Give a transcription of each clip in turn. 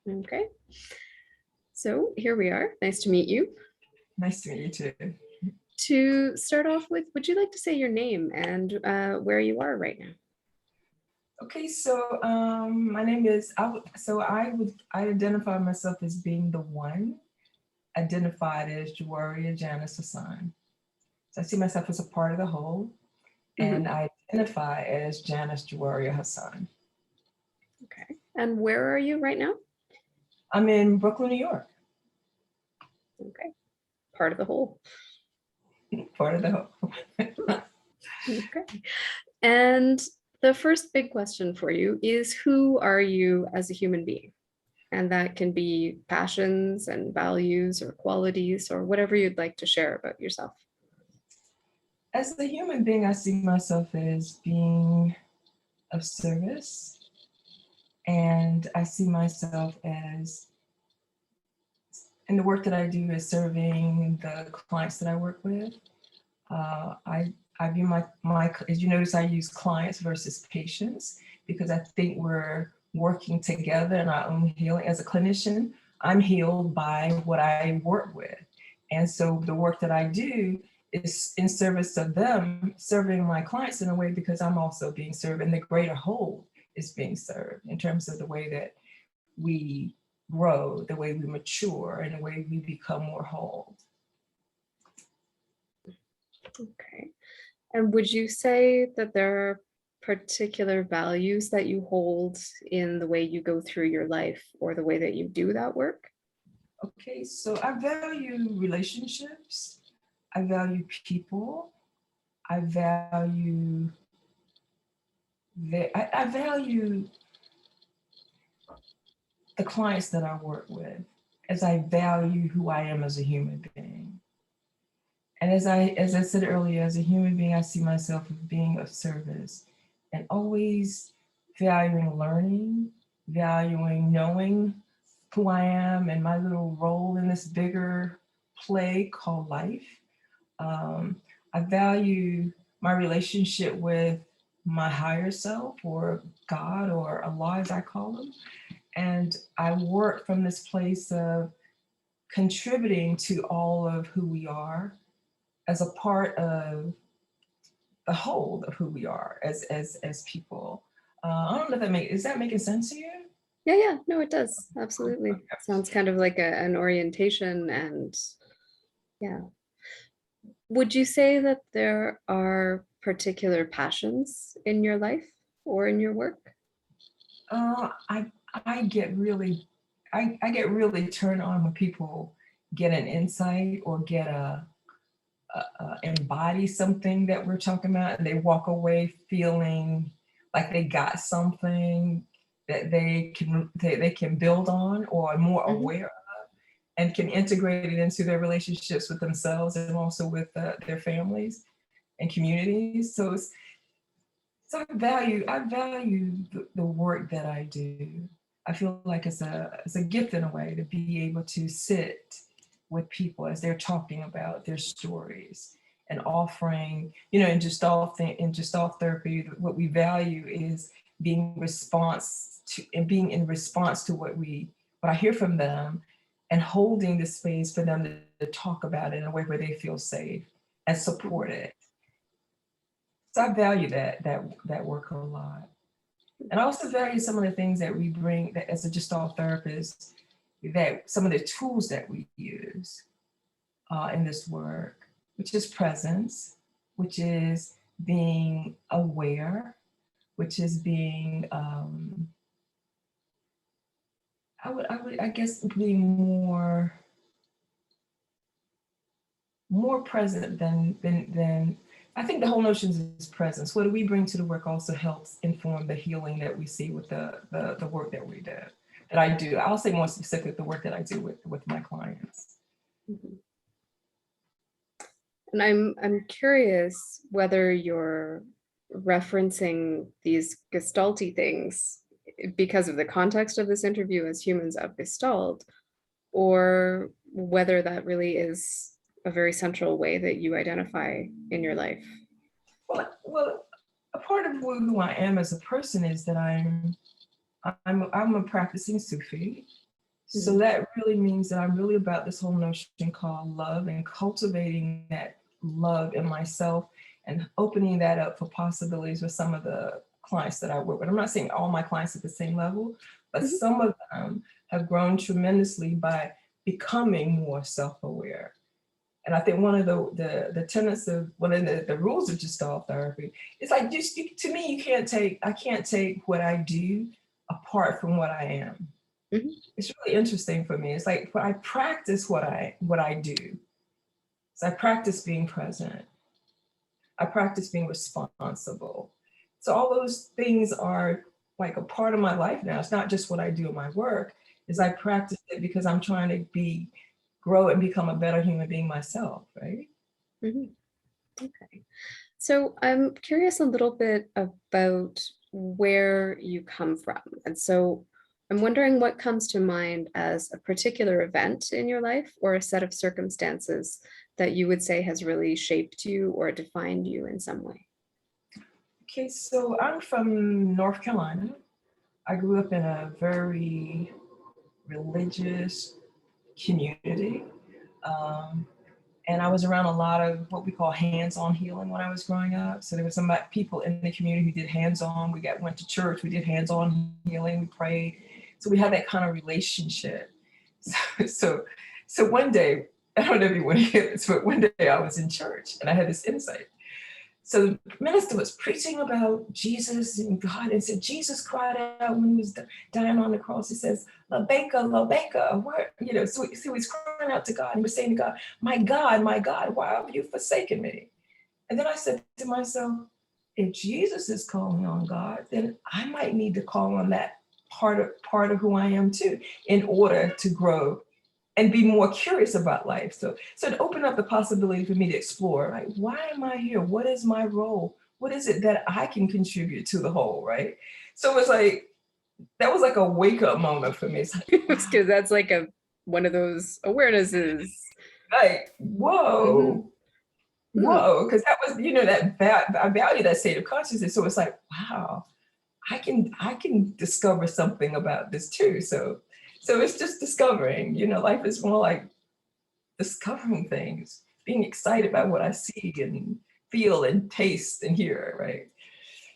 Okay, so here we are. Nice to meet you. Nice to meet you too. To start off with, would you like to say your name and where you are right now? Okay, so my name is, I identify myself as being the one, identified as Juwayriah Janice Hassan. So I see myself as a part of the whole, Mhm. and I identify as Janice Juwayriah Hassan. Okay, and where are you right now? I'm in Brooklyn, New York, Okay, part of the whole. part of the whole. Okay, and the first big question for you is who are you as a human being? And that can be passions and values or qualities or whatever you'd like to share about yourself. As a human being, I see myself as being of service, and I see myself as in the work that I do is serving the clients that I work with. I view my, as you notice, I use clients versus patients because I think we're working together in our own healing. As a clinician, I'm healed by what I work with. And so the work that I do is in service of them, serving my clients in a way because I'm also being served and the greater whole is being served in terms of the way that we grow, the way we mature, and the way we become more whole. Okay. And would you say that there are particular values that you hold in the way you go through your life or the way that you do that work? Okay, so I value relationships. I value people. I value I value the clients that I work with as I value who I am as a human being. And as I said earlier, as a human being, I see myself as being of service and always valuing learning, valuing knowing who I am and my little role in this bigger play called life. Um, I value my relationship with my higher self or God or Allah, as I call him. And I work from this place of contributing to all of who we are as a part of the whole of who we are as people. I don't know if is that making sense to you? Yeah, no, it does. Absolutely. Sounds kind of like an orientation and yeah. Would you say that there are particular passions in your life or in your work? Uh, I I get really I get really turned on when people get an insight or get embody something that we're talking about, and they walk away feeling like they got something that they can build on or are more Mhm. aware of, and can integrate it into their relationships with themselves and also with their families and communities. So I value the work that I do. I feel like it's a gift in a way to be able to sit with people as they're talking about their stories and offering, in Gestalt therapy, what we value is being in response to what I hear from them and holding the space for them to talk about it in a way where they feel safe and supported. So I value that work a lot. And I also value some of the things that we bring that as a Gestalt therapist, that some of the tools that we use in this work, which is presence, which is being aware, which is being, I guess, being more present than I think the whole notion is presence. What do we bring to the work also helps inform the healing that we see with the work that we do, that I do. I'll say more specific, the work that I do with my clients. Mhm. And I'm curious whether you're referencing these gestalty things because of the context of this interview as humans of Gestalt, or whether that really is a very central way that you identify in your life. Well, a part of who I am as a person is that I'm a practicing Sufi. So that really means that I'm really about this whole notion called love and cultivating that love in myself and opening that up for possibilities with some of the clients that I work with. I'm not saying all my clients at the same level, but Mhm. some of them have grown tremendously by becoming more self-aware. And I think one of the tenets of one of the rules of Gestalt therapy is like, just to me, I can't take what I do apart from what I am. Mhm. It's really interesting for me. It's like when I practice what I do. So I practice being present. I practice being responsible. So all those things are like a part of my life now. It's not just what I do in my work, is I practice it because I'm trying to grow and become a better human being myself, right? Mhm. Okay. So I'm curious a little bit about where you come from. And so I'm wondering what comes to mind as a particular event in your life or a set of circumstances that you would say has really shaped you or defined you in some way. Okay, so I'm from North Carolina. I grew up in a very religious community. Um, and I was around a lot of what we call hands-on healing when I was growing up. So there were some people in the community who did hands-on. Went to church. We did hands-on healing. We prayed. So we had that kind of relationship. So, so one day, I don't know if you want to hear this, but one day I was in church and I had this insight. So the minister was preaching about Jesus and God and said, Jesus cried out when he was dying on the cross. He says, Labeka, where, so he's crying out to God and he was saying to God, my God, why have you forsaken me? And then I said to myself, if Jesus is calling on God, then I might need to call on that part of who I am too, in order to grow and be more curious about life. So it opened up the possibility for me to explore, like, why am I here? What is my role? What is it that I can contribute to the whole, right? So it was like, that was like a wake up moment for me. It's like, wow, Because that's like one of those awarenesses. like, Mhm. Hmm. whoa, because that was, I value that state of consciousness. So it's like, wow, I can discover something about this too. So it's just discovering, life is more like discovering things, being excited about what I see and feel and taste and hear, right?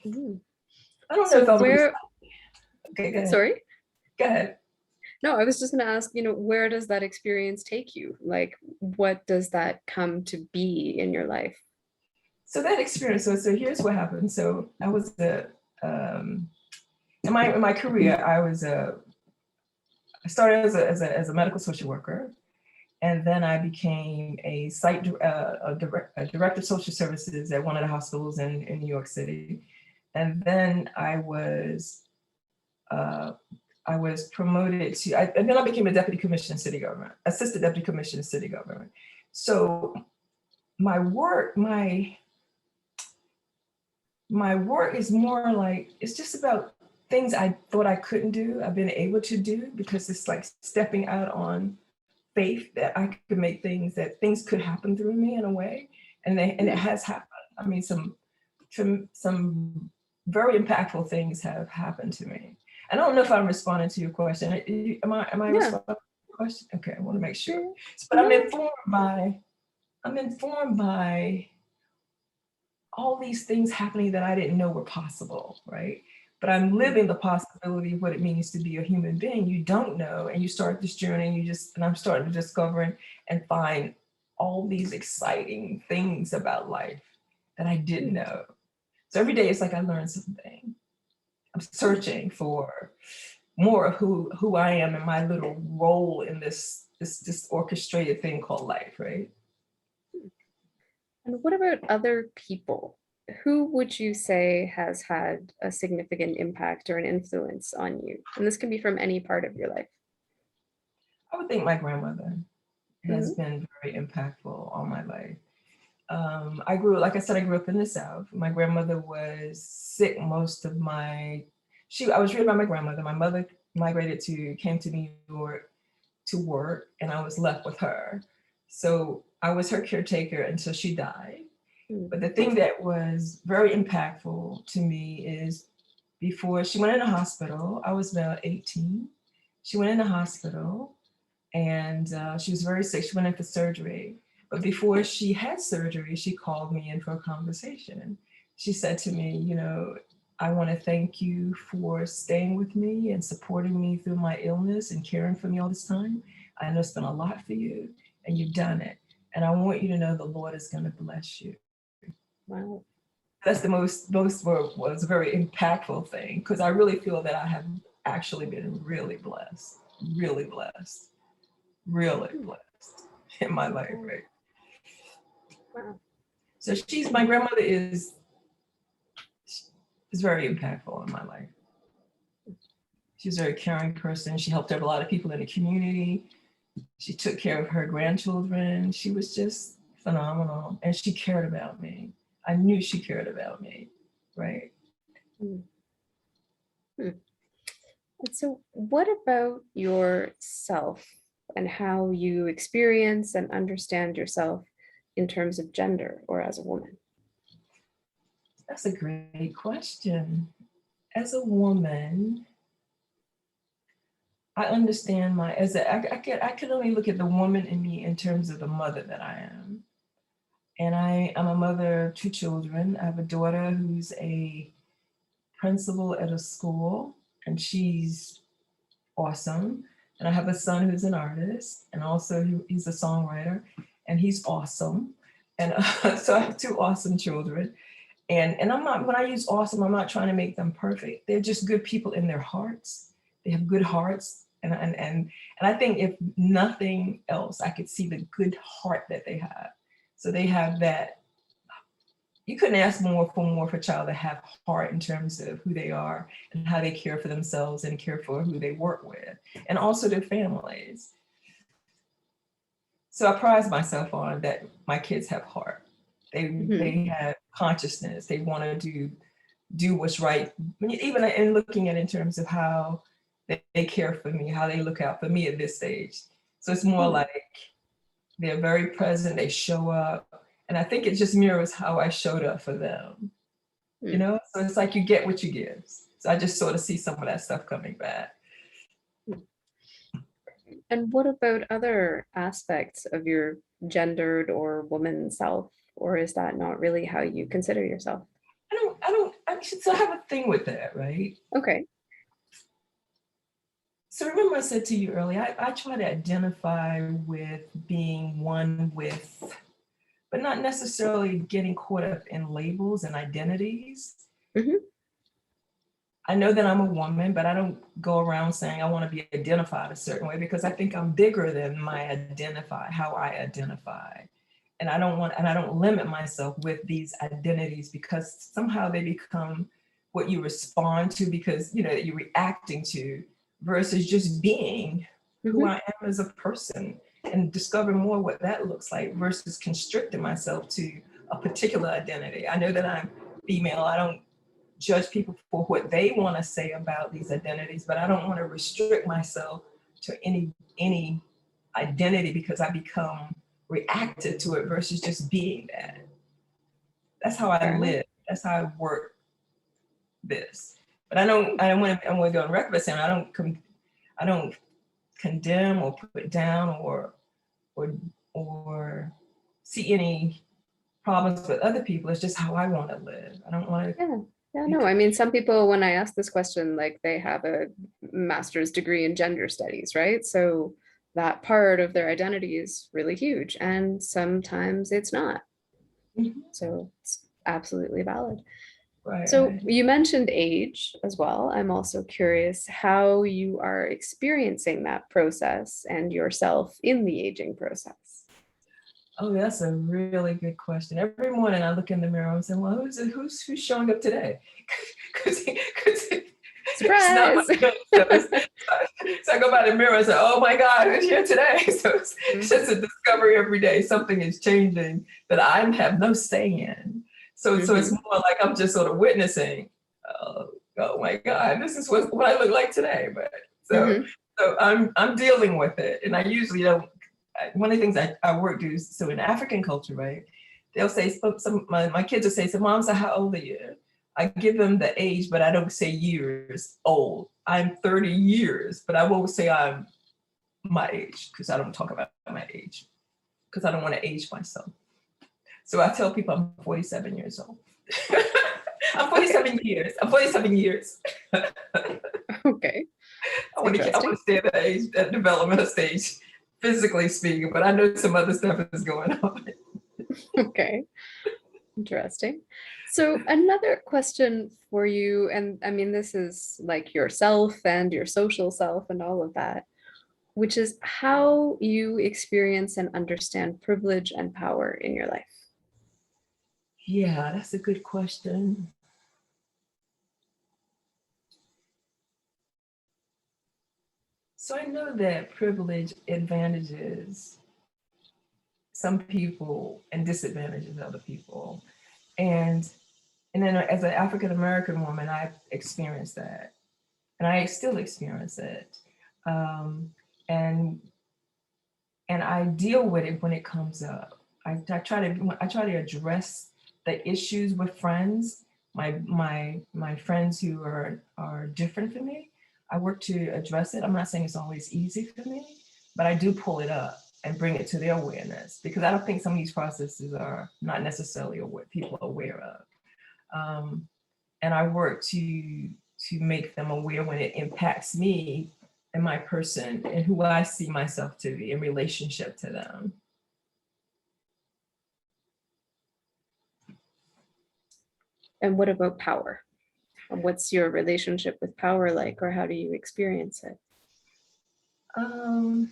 Mhm. I don't know So if I'll where, okay, go ahead. sorry? Go ahead. No, I was just going to ask, where does that experience take you? Like, what does that come to be in your life? So that experience, so here's what happened. So I was um, in my career, I started as a medical social worker, and then I became a director of social services at one of the hospitals in New York City. And then uh, I was promoted and then I became a deputy commissioner in city government, assistant deputy commissioner in city government. So my work, my work is more like, it's just about things I thought I couldn't do, I've been able to do, because it's like stepping out on faith that I could make that things could happen through me in a way. And it Hmm. has happened. I mean, some very impactful things have happened to me. I don't know if I'm responding to your question. Am I Yeah. responding to your question? Okay, I want to make sure. Yeah. But No. I'm informed by all these things happening that I didn't know were possible, right? But I'm living the possibility of what it means to be a human being. You don't know, and you start this journey, and I'm starting to discover and find all these exciting things about life that I didn't Hmm. know. So every day it's like I learn something. I'm searching for more of who I am and my little role in this orchestrated thing called life, right? And what about other people? Who would you say has had a significant impact or an influence on you? And this can be from any part of your life. I would think my grandmother has Hmm. been very impactful on my life. Like I said, I grew up in the South. My grandmother was sick most of I was reared by my grandmother. My mother came to New York to work, and I was left with her. So I was her caretaker until she died. Hmm. But the thing that was very impactful to me is before she went in the hospital, I was about 18. She went in the hospital and she was very sick. She went in for surgery. But before she had surgery, she called me in for a conversation. She said to me, you know, I want to thank you for staying with me and supporting me through my illness and caring for me all this time. I know it's been a lot for you and you've done it. And I want you to know the Lord is going to bless you. Wow. That's the was a very impactful thing because I really feel that I have actually been really blessed, really blessed, really blessed in my life, right? Wow. So my grandmother is very impactful in my life. She's a very caring person. She helped out a lot of people in the community. She took care of her grandchildren. She was just phenomenal. And she cared about me. I knew she cared about me, right? Hmm. And so what about yourself and how you experience and understand yourself in terms of gender or as a woman? That's a great question. As a woman, I understand I can only look at the woman in me in terms of the mother that I am. And I am a mother of 2 children. I have a daughter who's a principal at a school, and she's awesome. And I have a son who's an artist, and also he's a songwriter, and he's awesome. And so I have 2 awesome children. And I'm not, when I use awesome, I'm not trying to make them perfect. They're just good people in their hearts. They have good hearts. And I think if nothing else, I could see the good heart that they have. So they have that. You couldn't ask more for a child to have heart in terms of who they are and how they care for themselves and care for who they work with, and also their families. So I pride myself on that my kids have heart. They have consciousness. They want to do what's right. Even in looking at it in terms of how they care for me, how they look out for me at this stage. So it's more like they're very present. They show up. And I think it just mirrors how I showed up for them, you know? So it's like you get what you give. So I just sort of see some of that stuff coming back. And what about other aspects of your gendered or woman self? Or is that not really how you consider yourself? So I have a thing with that, right? Okay. So remember I said to you earlier, I try to identify with being one with, but not necessarily getting caught up in labels and identities. I know that I'm a woman, but I don't go around saying I want to be identified a certain way because I think I'm bigger than how I identify. And I don't limit myself with these identities because somehow they become what you respond to because, you know, that you're reacting to versus just being who I am as a person and discover more what that looks like versus constricting myself to a particular identity. I know that I'm female. I don't judge people for what they want to say about these identities, but I don't want to restrict myself to any identity because I become reactive to it versus just being that. That's how I live. That's how I work this. But I want to go on record by saying I don't condemn or put down or see any problems with other people. It's just how I want to live. I don't want to. Yeah, no, I mean, some people, when I ask this question, like they have a master's degree in gender studies, right? So that part of their identity is really huge, and sometimes it's not. So it's absolutely valid. Right. So you mentioned age as well. I'm also curious how you are experiencing that process and yourself in the aging process. Oh, that's a really good question. Every morning I look in the mirror and say, well, who's showing up today? Because surprise. So I go by the mirror and say, oh my God, who's here today? So it's just a discovery every day. Something is changing that I have no say in. So it's more like I'm just sort of witnessing, oh my God, this is what I look like today. But so I'm dealing with it. And I usually don't. One of the things I work do, so in African culture, right, they'll say, my kids will say, so Mom, so how old are you? I give them the age, but I don't say years old. I'm 30 years, but I won't say I'm my age because I don't talk about my age because I don't want to age myself. So I tell people I'm 47 years old. I'm 47 years. I'm 47 years. Okay. I want to stay at that age, that developmental stage, physically speaking, but I know some other stuff is going on. Okay. Interesting. So another question for you, and I mean, this is like yourself and your social self and all of that, which is how you experience and understand privilege and power in your life. Yeah, that's a good question. So I know that privilege advantages some people and disadvantages other people. And then as an African American woman, I've experienced that. And I still experience it. Um, and and I deal with it when it comes up. I try to address the issues with friends, my friends who are different from me. I work to address it. I'm not saying it's always easy for me, but I do pull it up and bring it to their awareness because I don't think some of these processes are not necessarily what people are aware of. And I work to make them aware when it impacts me and my person and who I see myself to be in relationship to them. And what about power? What's your relationship with power like, or how do you experience it? Um,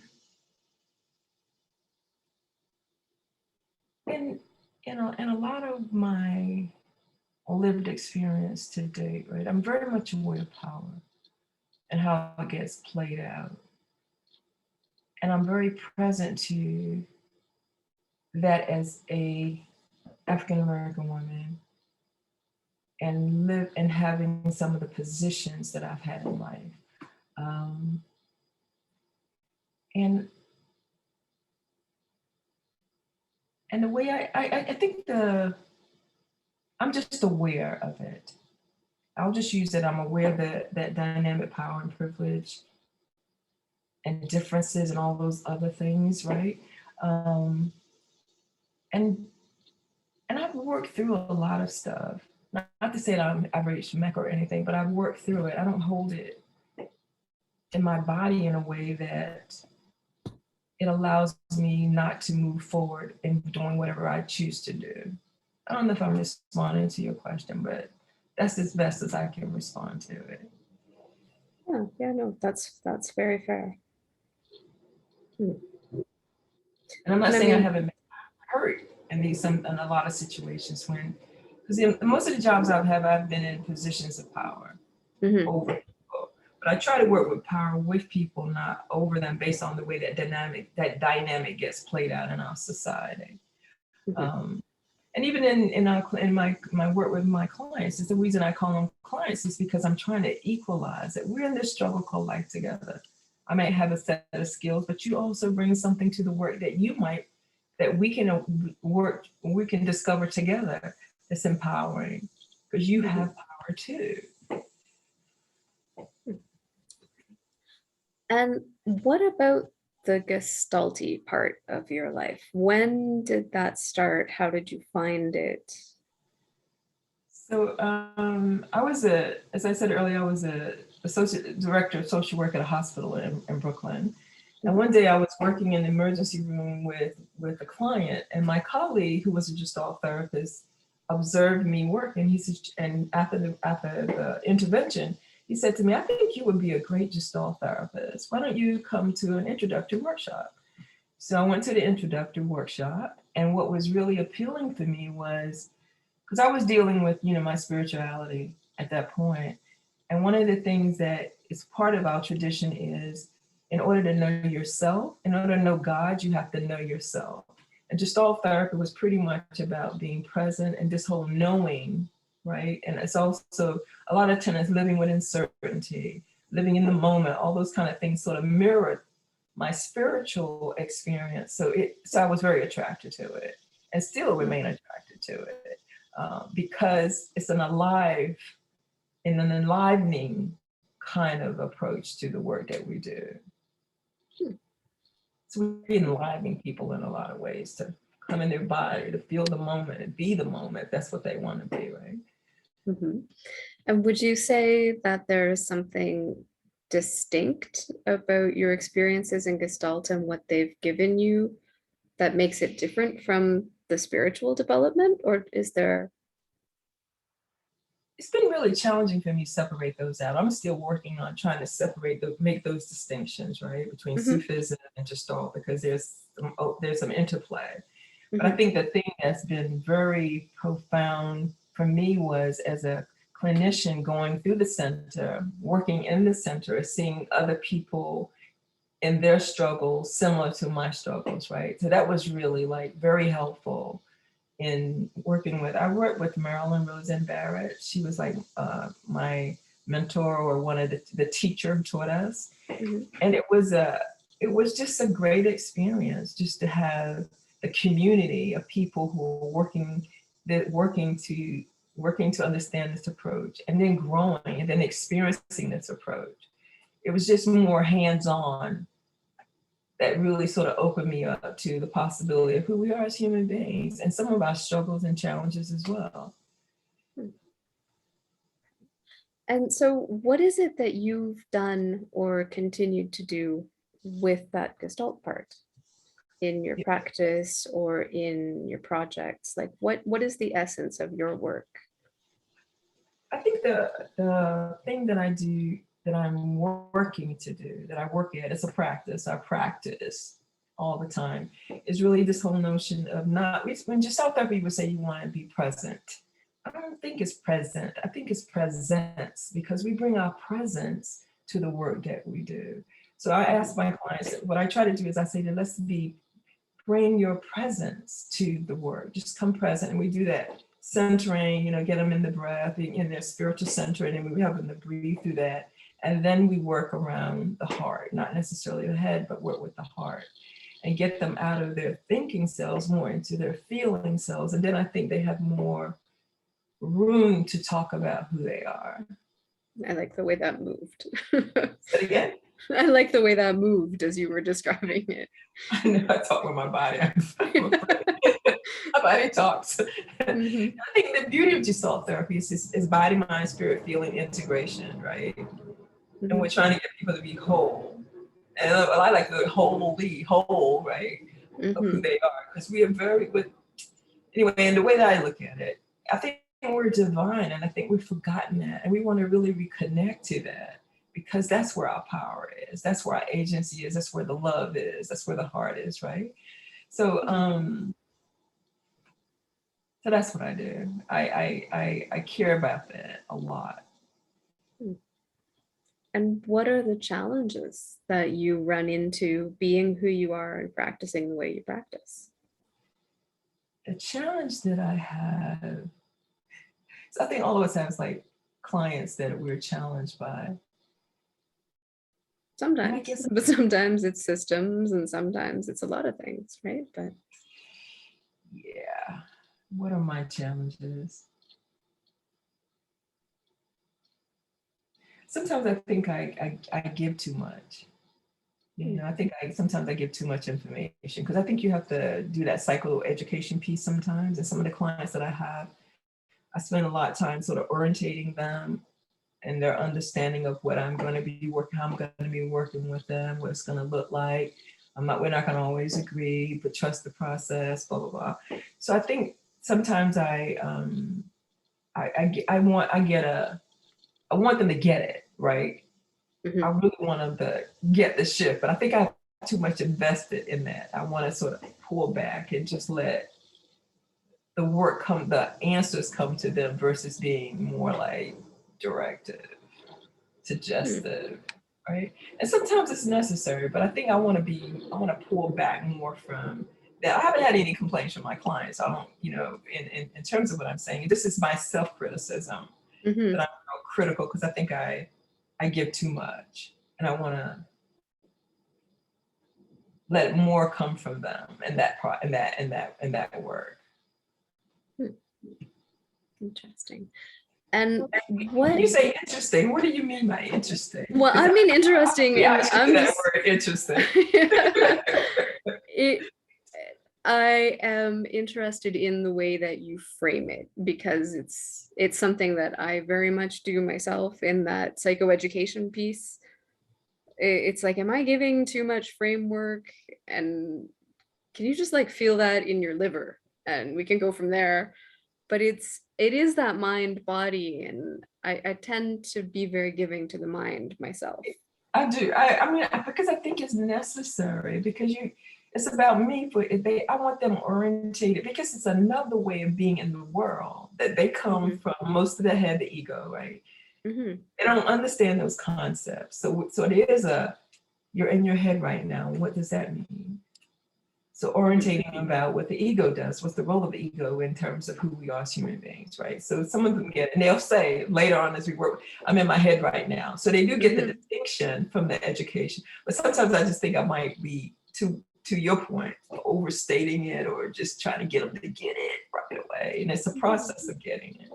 and in a lot of my lived experience to date, right, I'm very much aware of power and how it gets played out. And I'm very present to that as a African American woman and live and having some of the positions that I've had in life. Um, and and the way I think I'm just aware of it. I'll just use that I'm aware that dynamic power and privilege and differences and all those other things, right? Um, and and I've worked through a lot of stuff. Not to say that I've reached Mecca or anything, but I've worked through it. I don't hold it in my body in a way that it allows me not to move forward in doing whatever I choose to do. I don't know if I'm responding to your question, but that's as best as I can respond to it. Yeah, no, that's very fair. Hmm. And I'm not And I saying I mean, haven't been hurt in a lot of situations when, because in most of the jobs I've been in positions of power mhm. over people. But I try to work with power with people, not over them, based on the way that dynamic gets played out in our society. Mhm. Um, and even in my work with my clients, it's the reason I call them clients is because I'm trying to equalize it. We're in this struggle called life together. I might have a set of skills, but you also bring something to the work that we can discover together. That's empowering because you Mhm. have power too. And what about the gestalty part of your life? When did that start? How did you find it? So as I said earlier, I was a associate director of social work at a hospital in Brooklyn. And Mhm. one day I was working in the emergency room with a client, and my colleague, who was a Gestalt therapist, observed me working. He said, and after the intervention, he said to me, "I think you would be a great Gestalt therapist. Why don't you come to an introductory workshop?" So I went to the introductory workshop, and what was really appealing to me was because I was dealing with, my spirituality at that point. And one of the things that is part of our tradition is in order to know yourself, in order to know God, you have to know yourself. And Gestalt therapy was pretty much about being present and this whole knowing, right? And it's also a lot of times living with uncertainty, living in the moment, all those kind of things sort of mirrored my spiritual experience. So I was very attracted to it and still remain attracted to it. because it's an enlivening kind of approach to the work that we do. So we enliven people in a lot of ways to come in their body, to feel the moment and be the moment. That's what they want to be, right? Mhm. And would you say that there's something distinct about your experiences in Gestalt and what they've given you that makes it different from the spiritual development? Or is there? It's been really challenging for me to separate those out. I'm still working on trying to make those distinctions, right, between Mhm, Sufism and Gestalt, because there's some interplay. But I mhm, think the thing that's been very profound for me was, as a clinician going through the center, working in the center, seeing other people in their struggles similar to my struggles, right? So that was really like very helpful in working with. I worked with Marilyn Rosen Barrett. She was like my mentor, or one of the teacher who taught us, mhm. and it was just a great experience just to have a community of people who are working to understand this approach, and then growing and then experiencing this approach. It was just more hands-on, that really sort of opened me up to the possibility of who we are as human beings and some of our struggles and challenges as well. And so, what is it that you've done or continued to do with that Gestalt part in your practice or in your projects? Like, what is the essence of your work? I think the thing that I do, that I'm working to do, that I work at, it's a practice. I practice all the time. Is really this whole notion of not, when Gestalt therapy would say you want to be present. I don't think it's present. I think it's presence, because we bring our presence to the work that we do. So I ask my clients, what I try to do is I say, bring your presence to the work. Just come present. And we do that centering, get them in the breath, in their spiritual center, and then we have them to breathe through that. And then we work around the heart, not necessarily the head, but work with the heart and get them out of their thinking cells more into their feeling cells. And then I think they have more room to talk about who they are. I like the way that moved. Say it again. I like the way that moved as you were describing it. I know I talk with my body. My body talks. Mhm, I think the beauty of Gestalt therapy is body, mind, spirit, feeling integration, right? And we're mhm, trying to get people to be whole. And I like the whole, right, of who mhm, they are. Because we are anyway, and the way that I look at it, I think we're divine, and I think we've forgotten that. And we want to really reconnect to that, because that's where our power is. That's where our agency is. That's where the love is. That's where the heart is, right? So, so that's what I do. I care about that a lot. mhm. And what are the challenges that you run into being who you are and practicing the way you practice? The challenge that I have, so I think all of us have like clients that we're challenged by. And I Sometimes, guess, but sometimes it's systems and sometimes it's a lot of things, right? But yeah, what are my challenges? Sometimes I think I give too much. I think sometimes I give too much information, because I think you have to do that psychoeducation piece sometimes. And some of the clients that I have, I spend a lot of time sort of orientating them and their understanding of what I'm going to be working, how I'm going to be working with them, what it's going to look like. We're not going to always agree, but trust the process, blah, blah, blah. So I think sometimes I want them to get it, right? I mhm, really want them to get the shift, but I think I have too much invested in that. I want to sort of pull back and just let the answers come to them, versus being more like directive, mhm, suggestive, right? And sometimes it's necessary, but I think I want to pull back more from that. I haven't had any complaints from my clients. I don't, in terms of what I'm saying, this is my self-criticism, that mhm. I'm real critical, because I think I give too much, and I want to let more come from them, and that work. Hmm. Interesting. And When you what, say interesting, what do you mean by interesting? well, I mean, interesting, Yeah, and I I'm that just, word interesting. it, I am interested in the way that you frame it because it's something that I very much do myself in that psychoeducation piece. It's like, am I giving too much framework? And can you just like feel that in your liver? And we can go from there. But it is that mind body, and I tend to be very giving to the mind myself. I do. I mean, because I think it's necessary because it's about me for they. I want them orientated because it's another way of being in the world that they come from. Most of them have the ego, right? Mm-hmm. They don't understand those concepts. So it is you're in your head right now. What does that mean? So orientating about what the ego does, what's the role of the ego in terms of who we are as human beings, right? So some of them get, and they'll say later on as we work, I'm in my head right now. So they do get the distinction from the education. But sometimes I just think I might be to your point, overstating it or just trying to get them to get it right away. And it's a process of getting it.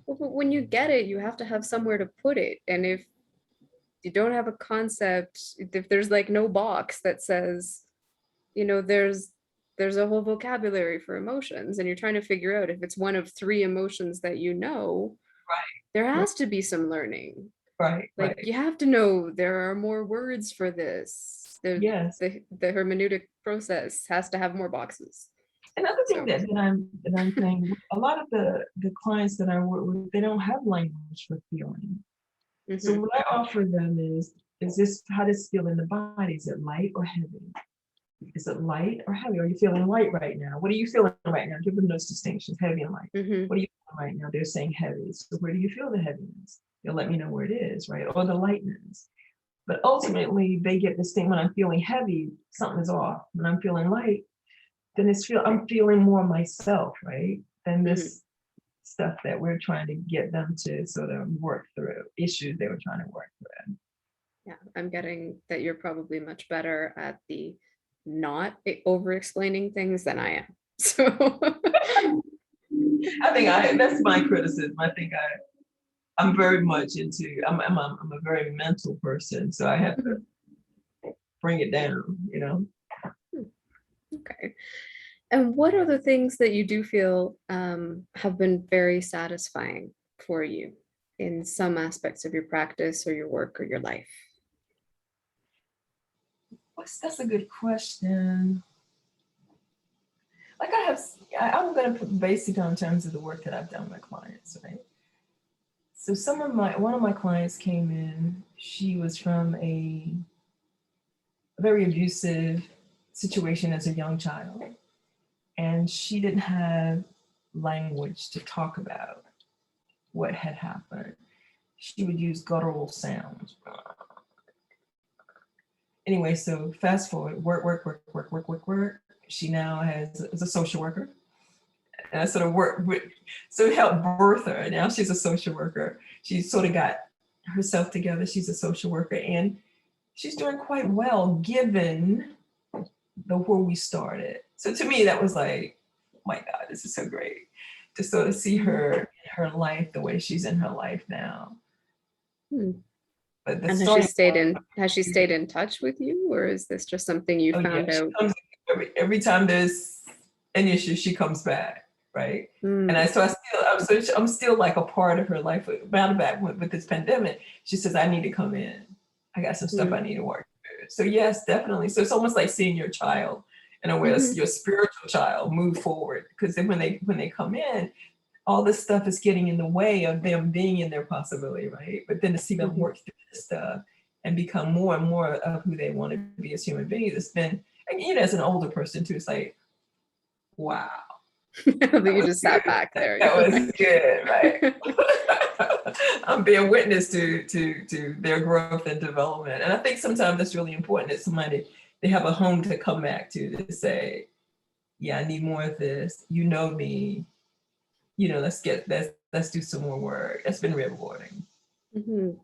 Well, but when you get it, you have to have somewhere to put it. And if you don't have a concept, if there's like no box that says, you know, there's a whole vocabulary for emotions, and you're trying to figure out if it's one of three emotions that you know, Right. there has to be some learning. Right. Like Right. you have to know there are more words for this. Yes. The hermeneutic process has to have more boxes. Another thing So that I'm saying, a lot of the clients that I work with, they don't have language for feeling. So what I offer them is this how does it feel in the body? Is it light or heavy? Is it light or heavy? Are you feeling light right now? What are you feeling right now? Give them those distinctions, heavy and light. What are you feeling right now? They're saying heavy. So where do you feel the heaviness? They'll let me know where it is, right? Or the lightness. But ultimately they get this thing when I'm feeling heavy, something is off. When I'm feeling light, then I'm feeling more myself, right? Than this stuff that we're trying to get them to sort of work through, issues they were trying to work through. yeah, I'm getting that you're probably much better at the not over explaining things than I am. So I think that's my criticism. I think I'm very much into I'm a very mental person, so I have to bring it down, you know. okay. And what are the things that you do feel have been very satisfying for you in some aspects of your practice or your work or your life? That's a good question. Like I'm going to put basic on terms of the work that I've done with clients, right? So one of my clients came in. She was from a very abusive situation as a young child, and she didn't have language to talk about what had happened. She would use guttural sounds. Anyway, so fast forward, work. She now is a social worker. And I sort of worked with, so it helped birth her. Now she's a social worker. She sort of got herself together. She's a social worker, and she's doing quite well given where we started. So to me, that was like, oh my God, this is so great to sort of see her in her life the way she's in her life now. But the And story has she stayed in touch with you, or is this just something you found out? Every time there's an issue, she comes back, right? And I'm still like a part of her life. Matter of fact, with this pandemic, she says, I need to come in. I got some stuff I need to work through. So yes, definitely. So it's almost like seeing your child in a way, your spiritual child move forward. Because then when they come in, all this stuff is getting in the way of them being in their possibility, right? But then to see them work through this stuff and become more and more of who they want to be as human beings, it's been, and you know, as an older person too, it's like, wow. You just sat back there. That was good, right? I'm being witness to their growth and development. And I think sometimes that's really important that somebody, they have a home to come back to say, yeah, I need more of this. You know me, you know, let's do some more work. That's been rewarding.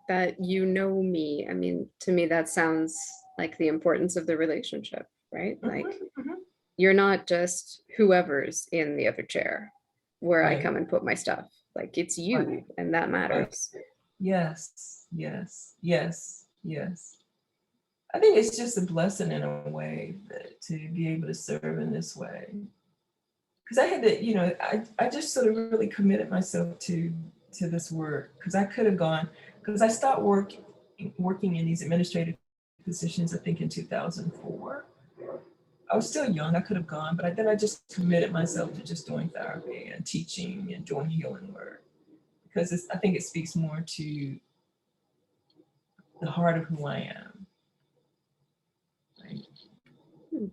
That you know me. I mean, to me, that sounds like the importance of the relationship, right? Like you're not just whoever's in the other chair. where I Right. come and put my stuff. Like it's you, Right. and that Right. matters. Yes. Yes. Yes. Yes. I think it's just a blessing in a way to be able to serve in this way. Because I had to, I just sort of really committed myself to this work because I could have gone, because I started working in these administrative positions, I think in 2004. I was still young, I could have gone, but then I just committed myself to just doing therapy and teaching and doing healing work because I think it speaks more to the heart of who I am. Right? Hmm.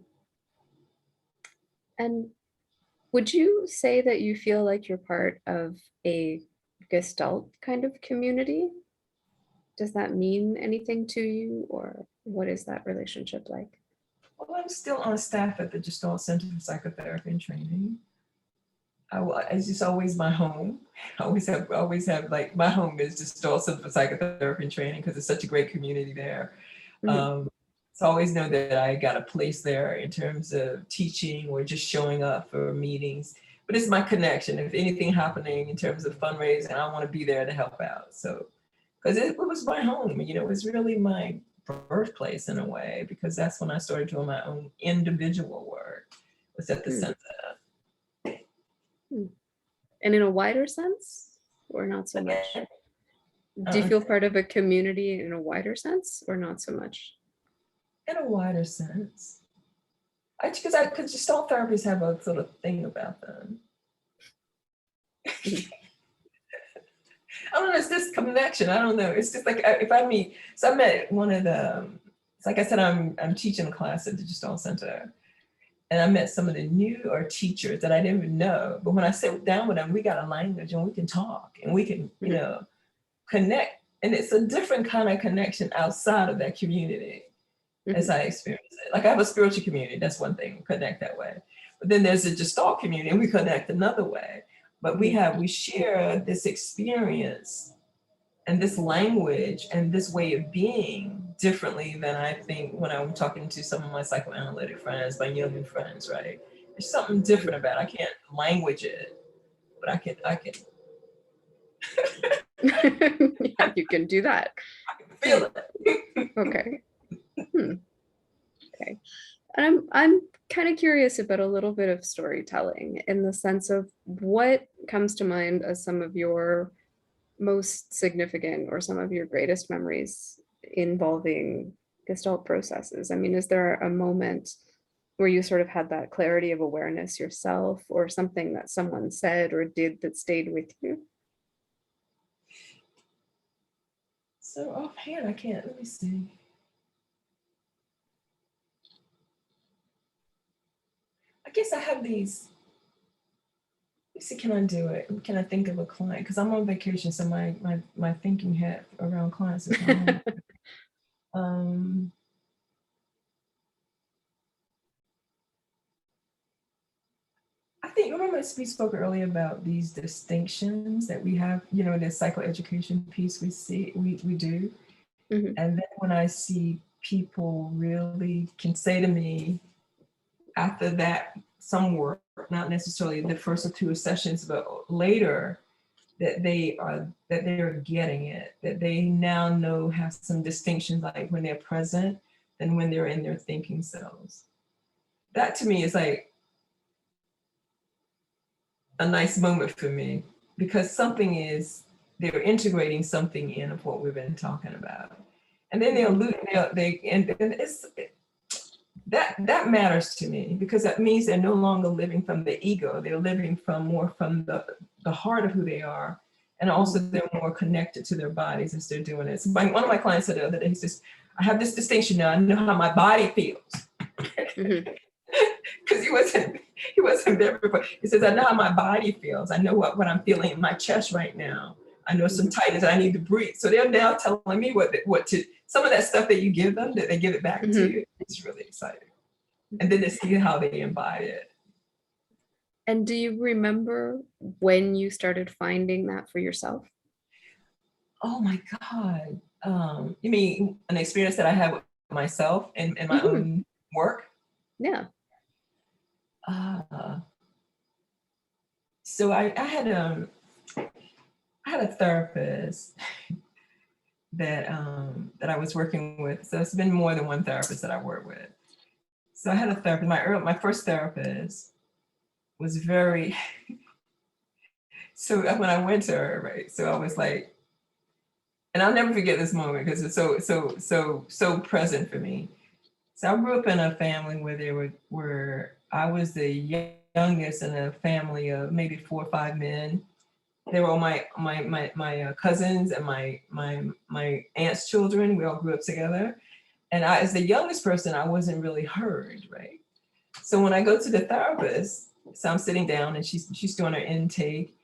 And would you say that you feel like you're part of a Gestalt kind of community? Does that mean anything to you, or what is that relationship like? Well, I'm still on staff at the Gestalt Center for Psychotherapy and Training. It's just always my home. I always have like my home is just also for psychotherapy and training because it's such a great community there. Mhm. Um, so I always know that I got a place there in terms of teaching or just showing up for meetings. But it's my connection. If anything happening in terms of fundraising, I want to be there to help out. So because it was my home, it was really my birthplace in a way because that's when I started doing my own individual work. Was at the Hmm. center. Hmm. And in a wider sense, or not so much? Again, Do you uh, feel part of a community in a wider sense, or not so much? in a wider sense. Because Gestalt therapies have a sort of thing about them. Mhm. I don't know, it's this connection. I don't know. It's just like if I meet, so I met one of the, it's like I said, I'm teaching a class at the Gestalt Center. And I met some of the newer teachers that I didn't even know. But when I sat down with them, we got a language and we can talk and we can, Mhm. connect. And it's a different kind of connection outside of that community. As Mhm. I experience it. Like I have a spiritual community, that's one thing, we connect that way. But then there's a Gestalt community and we connect another way. But Mhm. we share this experience and this language and this way of being differently than I think when I'm talking to some of my psychoanalytic friends, my Jungian friends, right? There's something different about it. I can't language it, but I can Yeah, you can do that. feel it. Okay. Hmm. Okay. And I'm kind of curious about a little bit of storytelling in the sense of what comes to mind as some of your most significant or some of your greatest memories involving Gestalt processes. I mean, is there a moment where you sort of had that clarity of awareness yourself, or something that someone said or did that stayed with you? So offhand, I can't, let me see. I guess I have these. Let's see, can I do it? Can I think of a client? Because I'm on vacation, so my thinking hat around clients is not on. Um, I think remember we spoke earlier about these distinctions that we have, the psychoeducation piece we do. Mhm. And then when I see people really can say to me after that, some work, not necessarily the first or two sessions, but later, that they're getting it, that they now know have some distinctions like when they're present and when they're in their thinking selves. That to me is like a nice moment for me because they're integrating something in of what we've been talking about. And then Mhm. and it's that matters to me because that means they're no longer living from the ego. They're living more from the heart of who they are. And also Mhm. they're more connected to their bodies as they're doing it. So one of my clients said the other day, he says, I have this distinction now. I know how my body feels. Mhm. Because he wasn't there before. He says, I know how my body feels. I know what I'm feeling in my chest right now. I know some Mhm. tightness. I need to breathe. So they're now telling me what to some of that stuff that you give them, that they give it back to Mhm. you. It's really exciting. And then to see how they embody it. And do you remember when you started finding that for yourself? Oh my God. You mean an experience that I had with myself and my Mhm. own work? Yeah. Uh, So I had a therapist that I was working with. So it's been more than one therapist that I work with. So I had a therapist. My first therapist was very. So when I went to her, right? So I was like, and I'll never forget this moment because it's so present for me. So I grew up in a family where I was the youngest in a family of maybe 4 or 5 men. They were all my cousins and my aunt's children. We all grew up together. And I, as the youngest person, I wasn't really heard, right? So when I go to the therapist, so I'm sitting down and she's doing her intake,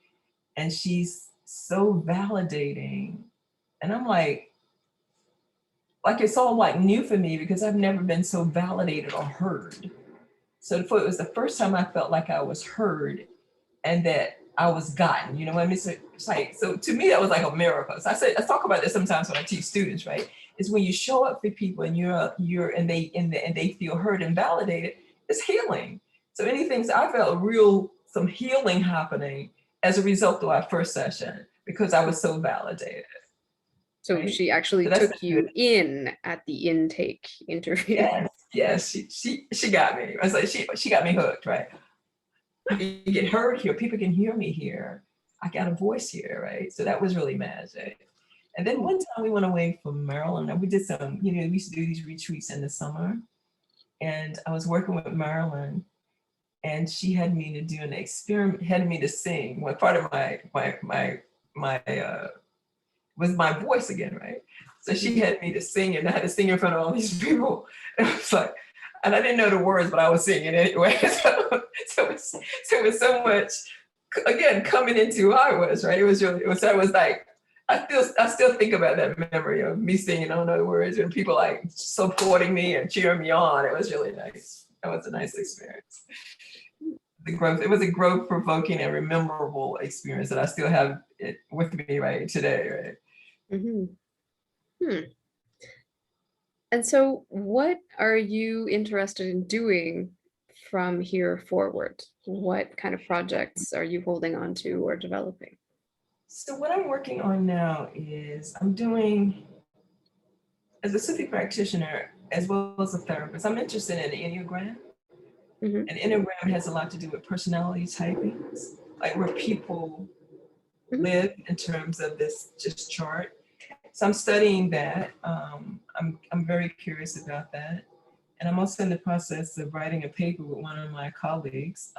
and she's so validating, and I'm like it's all like new for me because I've never been so validated or heard. So it was the first time I felt like I was heard and that I was gotten, you know what I mean? So it's like, so to me, that was like a miracle. So I talk about this sometimes when I teach students, right? Is when you show up for people and and they feel heard and validated, it's healing. So so I felt some healing happening as a result of our first session because I was so validated, So right? she actually So that's took been good. you in at the intake interview. Yes, she got me. I was like, she got me hooked, right? You get heard here. People can hear me here. I got a voice here, right? So that was really magic. And then one time we went away from Maryland and we did we used to do these retreats in the summer. And I was working with Maryland and she had me to do an experiment, had me to sing. Well, part of my was my voice again, right? So she had me to sing and I had to sing in front of all these people. And it was like, and I didn't know the words, but I was singing anyway. So it was so much, again, coming into who I was, right? I was like, I still think about that memory of me singing, I don't know the words, and people like supporting me and cheering me on. It was really nice. That was a nice experience. It was a growth provoking and memorable experience that I still have it with me right today, right? Mm-hmm. Hmm. And so, what are you interested in doing from here forward? What kind of projects are you holding on to or developing? So what I'm working on now is I'm doing, as a Sufi practitioner, as well as a therapist, I'm interested in the Enneagram. Mm-hmm. And Enneagram has a lot to do with personality typings, like where people Mm-hmm. live in terms of this just chart. So I'm studying that. I'm very curious about that. And I'm also in the process of writing a paper with one of my colleagues.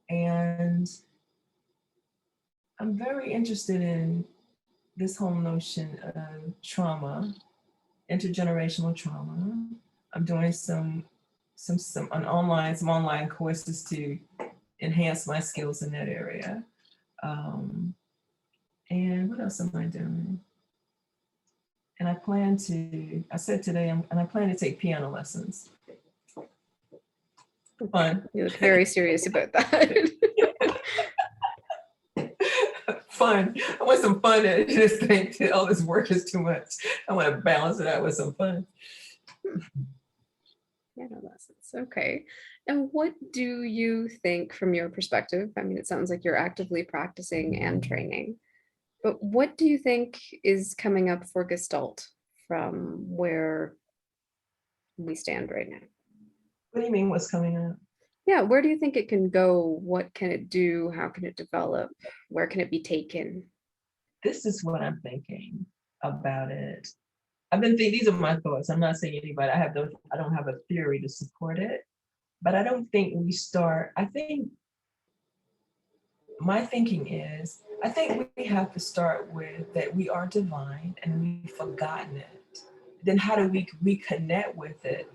And I'm very interested in this whole notion of trauma, intergenerational trauma. I'm doing some online courses to enhance my skills in that area. And what else am I doing? And I said today, and I plan to take piano lessons. Fun. You look very serious about that. Fun. I want some fun. I just think that all this work is too much. I want to balance it out with some fun. Piano lessons. Okay. And what do you think from your perspective? I mean, it sounds like you're actively practicing and training, but what do you think is coming up for Gestalt from where we stand right now? What do you mean what's coming up? Yeah, where do you think it can go? What can it do? How can it develop? Where can it be taken? This is what I'm thinking about it. I've been thinking, these are my thoughts. I'm not saying anybody, I don't have a theory to support it, but I don't think I think my thinking is, I think we have to start with that we are divine and we've forgotten it. Then how do we reconnect with it?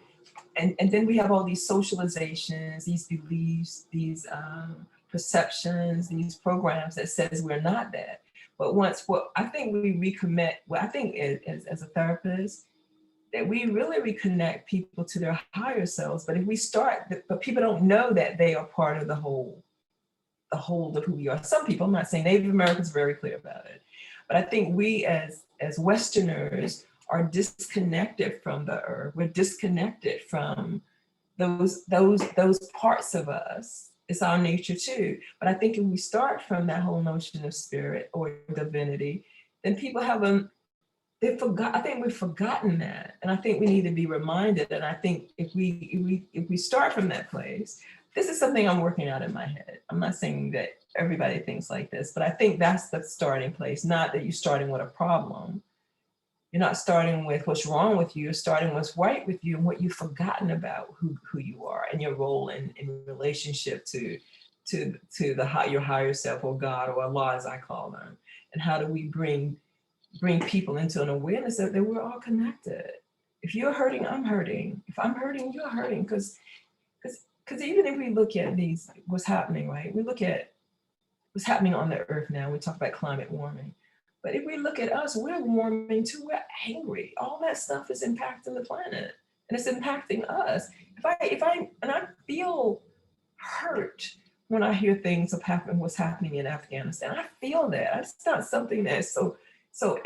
And then we have all these socializations, these beliefs, these perceptions, these programs that says we're not that. But I think we recommit, I think as a therapist, that we really reconnect people to their higher selves. But if we but people don't know that they are part of the whole of who we are. Some people, I'm not saying Native Americans, are very clear about it. But I think we as Westerners are disconnected from the earth. We're disconnected from those parts of us It's our nature too. But I think if we start from that whole notion of spirit or divinity, then people have I think we've forgotten that. And I think we need to be reminded. And I think if we start from that place, this is something I'm working out in my head. I'm not saying that everybody thinks like this, but I think that's the starting place, not that you're starting with a problem. You're not starting with what's wrong with you, you're starting what's right with you and what you've forgotten about who you are and your role in relationship to your higher self or God or Allah, as I call them. And how do we bring people into an awareness that we're all connected. If you're hurting, I'm hurting. If I'm hurting, you're hurting. Because even if we look at what's happening, right? We look at what's happening on the earth now. We talk about climate warming. But if we look at us, we're warming too. We're angry. All that stuff is impacting the planet, and it's impacting us. And I feel hurt when I hear things of what's happening in Afghanistan. I feel that. It's not something that's so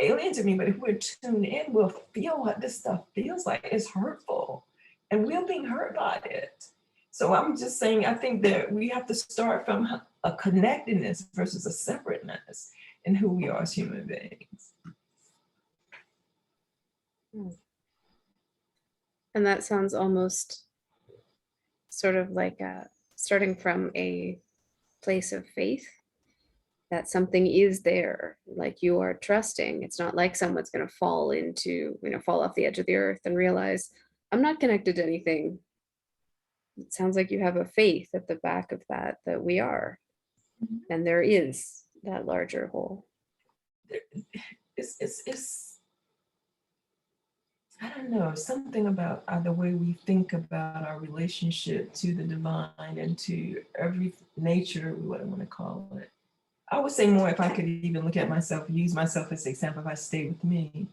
alien to me. But if we're tuned in, we'll feel what this stuff feels like. It's hurtful, and we're being hurt by it. So I'm just saying, I think that we have to start from a connectedness versus a separateness in who we are as human beings. And that sounds almost sort of like starting from a place of faith that something is there, like you are trusting. It's not like someone's going to fall off the edge of the earth and realize, I'm not connected to anything. It sounds like you have a faith at the back of that we are. And there is that larger whole. It's I don't know, something about the way we think about our relationship to the divine and to every nature, what I want to call it. I would say more, if I could even look at myself, use myself as an example, if I stay with me.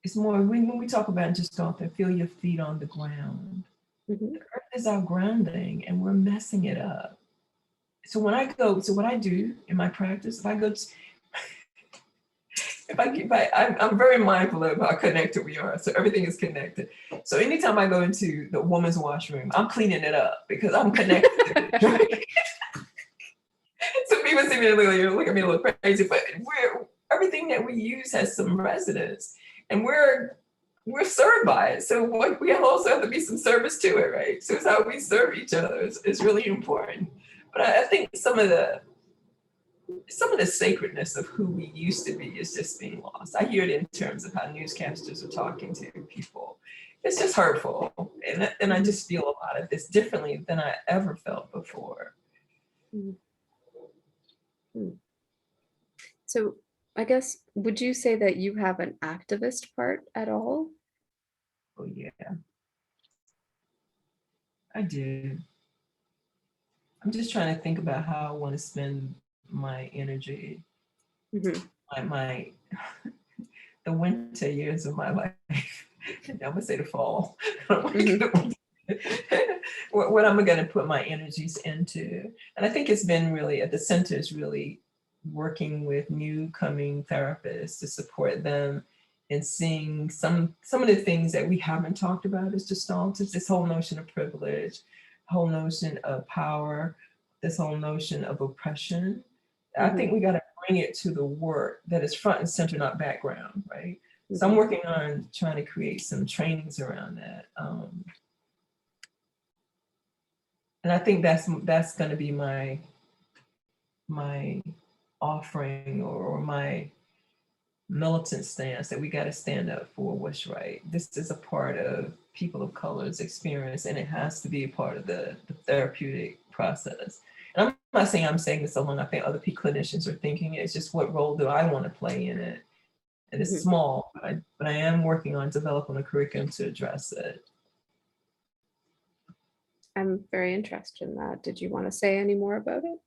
It's more when we talk about Gestalt, feel your feet on the ground. Mm-hmm. The earth is our grounding and we're messing it up. So what I do in my practice, I'm very mindful of how connected we are. So everything is connected. So anytime I go into the woman's washroom, I'm cleaning it up because I'm connected. So people see me and look at me a little crazy, but everything that we use has some resonance, and we're served by it. So we also have to be some service to it, right? So it's how we serve each other is really important. But I think some of the sacredness of who we used to be is just being lost. I hear it in terms of how newscasters are talking to people. It's just hurtful. And I just feel a lot of this differently than I ever felt before. So I guess, would you say that you have an activist part at all? Oh yeah, I do. I'm just trying to think about how I want to spend my energy, my the winter years of my life. I'm gonna say the fall. What am I going to put my energies into? And I think it's been really at the center is really working with new coming therapists to support them in seeing some of the things that we haven't talked about as Gestalt. It's this whole notion of privilege, whole notion of power, this whole notion of oppression. I think we got to bring it to the work that is front and center, not background, right? So I'm working on trying to create some trainings around that. And I think that's going to be my offering or my militant stance, that we got to stand up for what's right. This is a part of people of color's experience, and it has to be a part of the therapeutic process. And I'm not saying I'm saying this alone. I think other clinicians are thinking it. It's just, what role do I want to play in it? And it's small, but I am working on developing a curriculum to address it. I'm very interested in that. Did you want to say any more about it?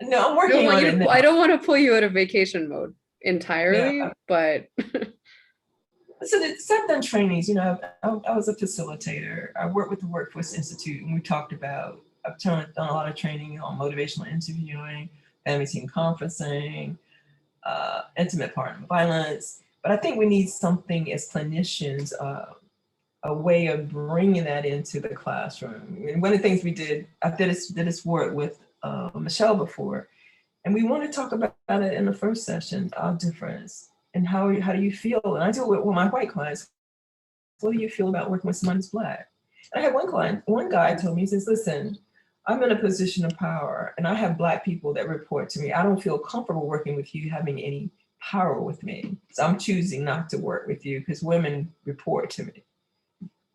No, I'm working on it now. I don't want to pull you out of vacation mode entirely, but so I've done trainings. I was a facilitator. I worked with the Workforce Institute, and we talked about, I've done a lot of training on motivational interviewing, family team conferencing, intimate partner violence. But I think we need something as clinicians, a way of bringing that into the classroom. And one of the things we did, I did this work with Michelle before, and we want to talk about it in the first session, our difference, and how do you feel? And I do it with my white clients. What do you feel about working with someone who's Black? And I had one guy told me, he says, listen, I'm in a position of power and I have Black people that report to me. I don't feel comfortable working with you having any power with me. So I'm choosing not to work with you because women report to me.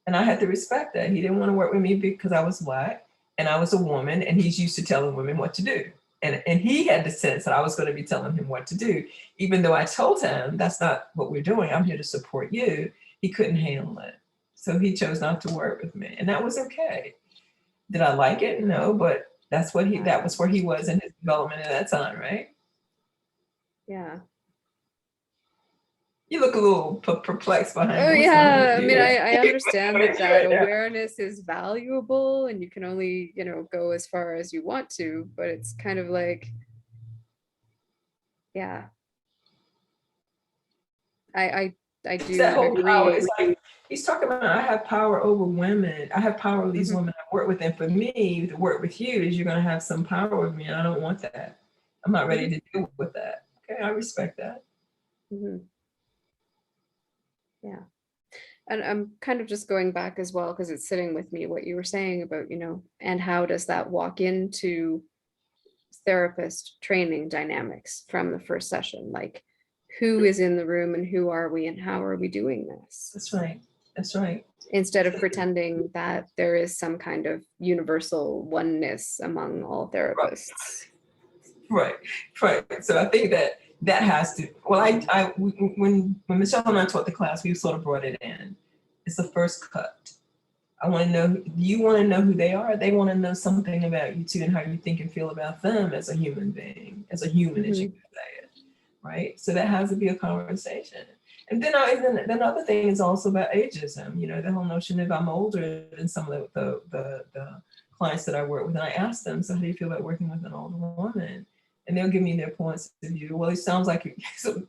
And I had to respect that. He didn't want to work with me because I was Black and I was a woman and he's used to telling women what to do. And he had the sense that I was going to be telling him what to do, even though I told him that's not what we're doing. I'm here to support you. He couldn't handle it. So he chose not to work with me. And that was okay. Did I like it? No, but that was where he was in his development at that time, right? Yeah. You look a little perplexed behind. Oh yeah, I mean, Yeah. I understand that Right now. awareness is valuable and you can only, go as far as you want to, but it's kind of like, yeah. I It's do that whole power. agree. It's like he's talking about I have power over women. I have power over these Mhm. women I work with. And for me to work with you is you're gonna have some power with me. And I don't want that. I'm not ready to deal with that. Okay, I respect that. Mhm. Yeah. And I'm kind of just going back as well, because it's sitting with me what you were saying about, and how does that walk into therapist training dynamics from the first session? Like, who is in the room and who are we and how are we doing this? That's right. That's right. Instead of pretending that there is some kind of universal oneness among all therapists. Right. So I think that has to. Well, when Michelle and I taught the class, we sort of brought it in. It's the first cut. I want to know. You want to know who they are. They want to know something about you too, and how you think and feel about them as a human being, as a human, as you could say it. Right. So that has to be a conversation. And then the other thing is also about ageism. The whole notion of I'm older than some of the clients that I work with, and I ask them, so how do you feel about working with an older woman? And they'll give me their points of view. Well, it sounds like so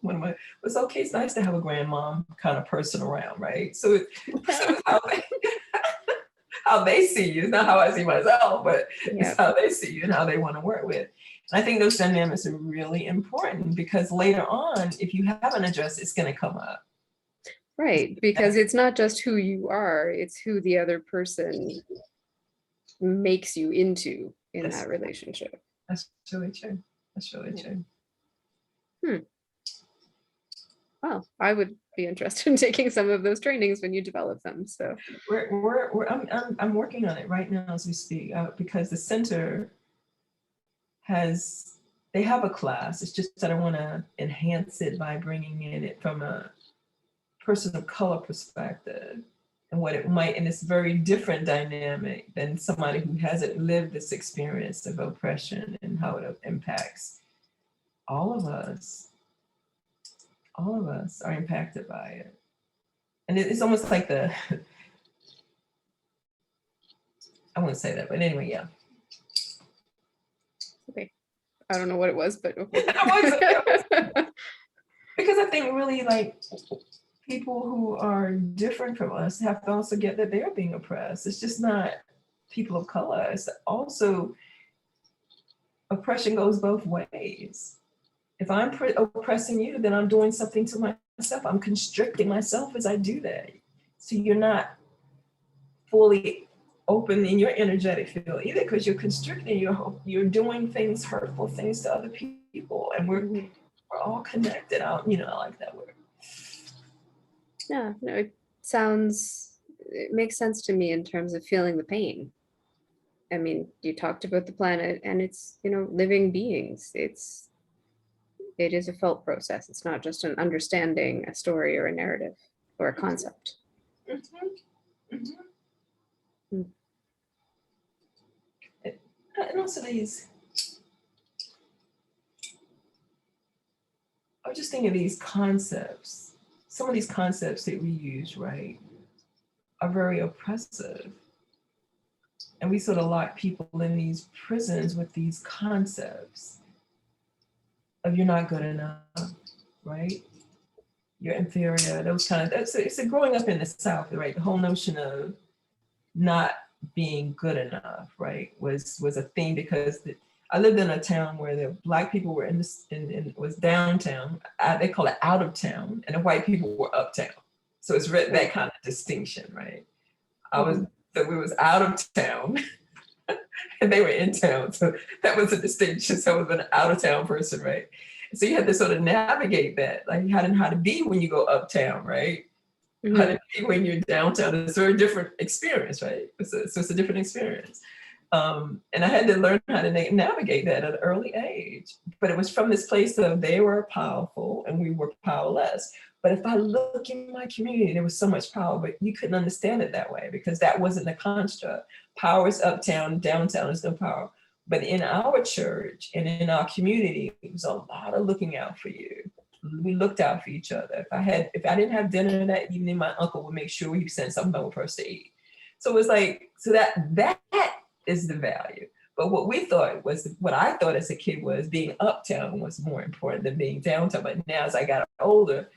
it's okay. It's nice to have a grandmom kind of person around, right? So it's how they see you. It's not how I see myself, but it's how they see you and how they want to work with. And I think those dynamics are really important because later on, if you haven't addressed, it's going to come up. Right, because it's not just who you are, it's who the other person makes you into in that relationship. That's really true. That's really true. Well, I would be interested in taking some of those trainings when you develop them. So I'm working on it right now as we speak because the center they have a class. It's just that I want to enhance it by bringing in it from a person of color perspective and what it might, and it's very different dynamic than somebody who hasn't lived this experience of oppression and how it impacts all of us. All of us are impacted by it. And it's almost like I wouldn't say that, but anyway, yeah. Okay. I don't know what it was, but okay. Because I think really like people who are different from us have to also get that they're being oppressed. It's just not people of color. It's also oppression goes both ways. If I'm oppressing you, then I'm doing something to myself. I'm constricting myself as I do that. So you're not fully open in your energetic field either, because you're constricting. You're doing things, hurtful things to other people, and we're all connected. I like that word. Yeah, no, it makes sense to me in terms of feeling the pain. I mean, you talked about the planet and it's, living beings. It is a felt process. It's not just an understanding a story or a narrative or a concept. Mm-hmm. Mm-hmm. And also I was just thinking of these concepts. Some of these concepts that we use, right, are very oppressive. And we sort of lock people in these prisons with these concepts of you're not good enough, right? you're inferior, those kind of, it's a growing up in the South, right? The whole notion of not being good enough, right, was a thing because I lived in a town where the Black people were was downtown. They call it out of town, and the white people were uptown. So it's that kind of distinction, right? So we was out of town, and they were in town. So that was a distinction. So it was an out of town person, right? So you had to sort of navigate that, like how to be when you go uptown, right? How to be when you're downtown. It's a very different experience, right? So it's a different experience. And I had to learn how to navigate that at an early age. But it was from this place of they were powerful and we were powerless. But if I look in my community, there was so much power, but you couldn't understand it that way because that wasn't the construct. Power is uptown, downtown is no power. But in our church and in our community, it was a lot of looking out for you. We looked out for each other. If I didn't have dinner that evening, my uncle would make sure he sent something over for us to eat. So it was like, so that is the value. But what I thought as a kid was being uptown was more important than being downtown. But now as I got older,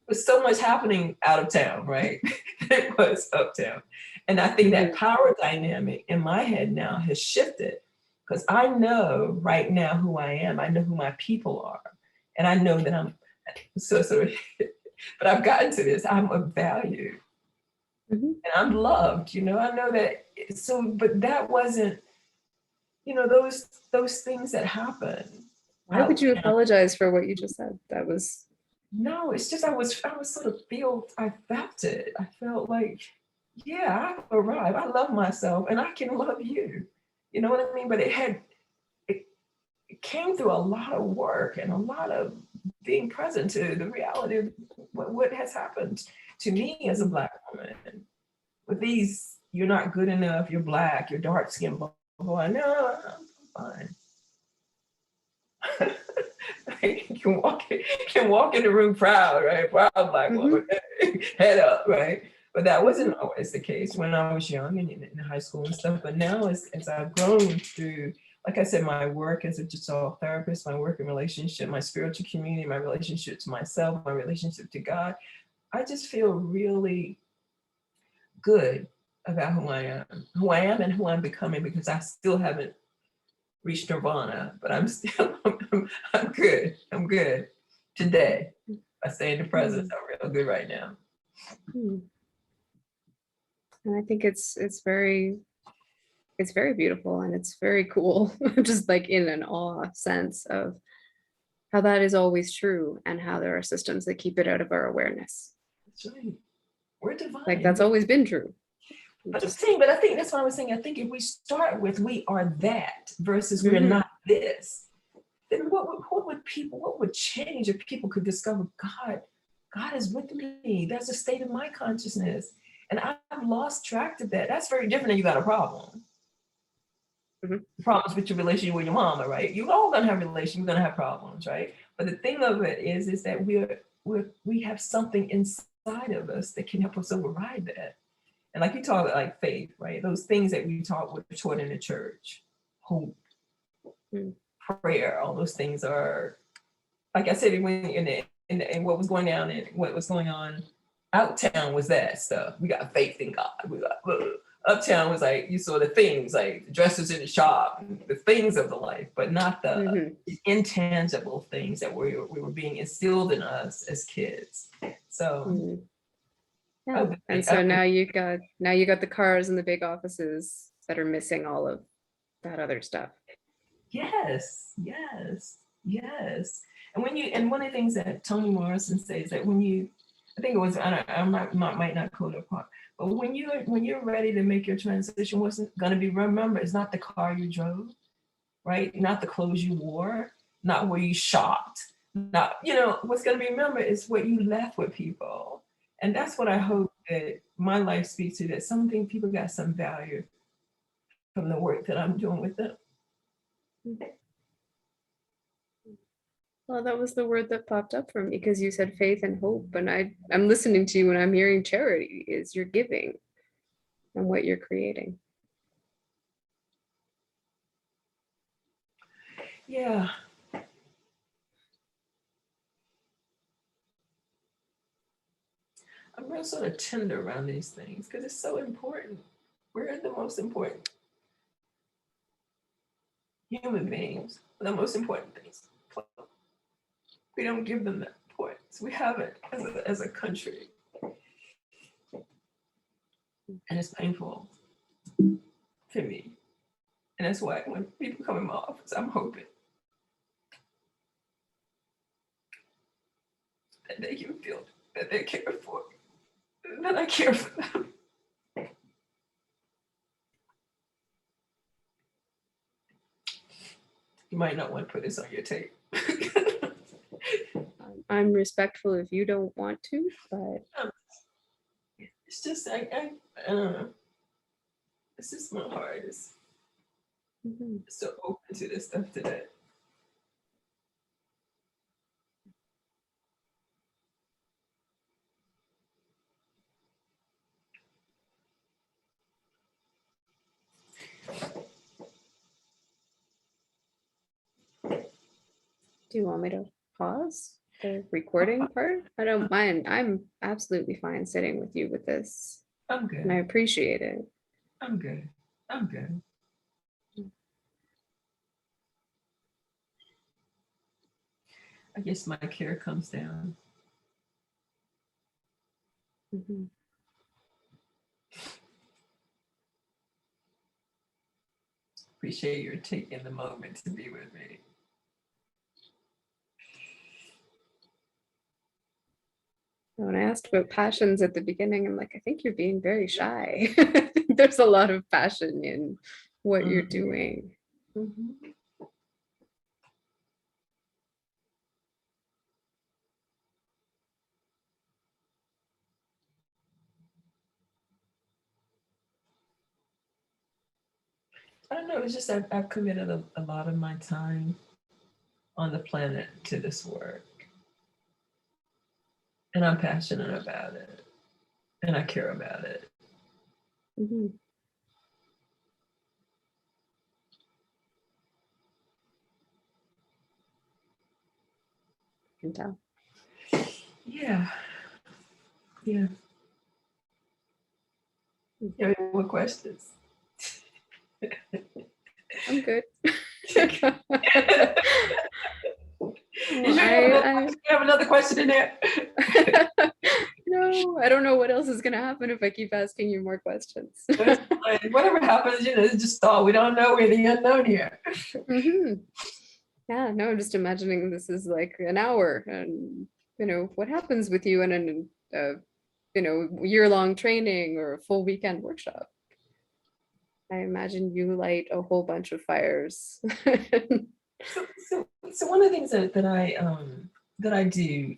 was so much happening out of town, right? It was uptown. And I think that power dynamic in my head now has shifted because I know right now who I am. I know who my people are. And I know that I'm but I've gotten to this. I'm of value and I'm loved, I know that. So, but that wasn't, those things that happen. Why would you apologize for what you just said? That was. No, it's just I was sort of I felt it. I felt like, yeah, I've arrived. I love myself and I can love you. You know what I mean? But it came through a lot of work and a lot of being present to the reality of what has happened to me as a Black woman. With these, you're not good enough, you're Black, you're dark skinned, blah, blah, blah. No, I'm fine. You can walk in the room proud, right? Proud Black woman, head up, right? But that wasn't always the case when I was young and in high school and stuff. But now as I've grown through, like I said, my work as a gestalt therapist, my work in relationship, my spiritual community, my relationship to myself, my relationship to God, I just feel really good about who I am and who I'm becoming because I still haven't reached nirvana, but I'm still, I'm good. I'm good today. I stay in the present. I'm real good right now. And I think it's very beautiful and it's very cool, just like in an awe sense of how that is always true and how there are systems that keep it out of our awareness. That's right. We're divine. Like that's always been true. But I think that's what I was saying. I think if we start with we are that versus we're not this, then what would change if people could discover God is with me. That's a state of my consciousness. And I've lost track of that. That's very different than you got a problem. Problems with your relationship with your mama, right? You're all gonna have relations, you're gonna have problems, right? But the thing of it is that we have something inside of us that can help us override that. And like you talk about like faith, right? Those things that we taught in the church, hope, prayer, all those things are, like I said, when in what was going down and what was going on outtown was that stuff. We got faith in God. We got uptown was like you saw the things like the dresses in the shop, the things of the life, but not the intangible things that we were being instilled in us as kids. So. Yeah. And so now you got the cars and the big offices that are missing all of that other stuff. Yes. And one of the things that Toni Morrison says that I think it was, I might not quote it apart, but when you're ready to make your transition, what's going to be remembered is not the car you drove, right? Not the clothes you wore, not where you shopped, not, what's going to be remembered is what you left with people. And that's what I hope that my life speaks to, that something people got some value from the work that I'm doing with them. Well, that was the word that popped up for me because you said faith and hope. And I'm listening to you and I'm hearing charity is your giving and what you're creating. Yeah. I'm real sort of tender around these things because it's so important. We're the most important human beings, the most important things. We don't give them that importance. We haven't as a country. And it's painful for me. And that's why when people come in my office, I'm hoping that they can feel that they're cared for, that I care for them. You might not want to put this on your tape. I'm respectful if you don't want to, but It's just, I don't know. It's just my heart is so open to this stuff today. do you want me to pause the recording part? I don't mind. I'm absolutely fine sitting with you with this, I'm and I good. appreciate it. I'm good. I'm good. I guess my care comes down. Mhm. Appreciate your taking the moment to be with me. When I asked about passions at the beginning, I'm like, I think you're being very shy. There's a lot of passion in what you're doing. Mm-hmm. I don't know. It's just I've committed a lot of my time on the planet to this work. And I'm passionate about it. And I care about it. Mm-hmm. I can tell. Yeah. Yeah. You have any more questions? I'm good. You sure you have another question in there? No, I don't know what else is going to happen if I keep asking you more questions. Whatever happens, it's just thought. We don't know. We're the unknown here. Yeah, no, I'm just imagining this is like an hour, and what happens with you in an year-long training or a full weekend workshop. I imagine you light a whole bunch of fires. So one of the things that I do,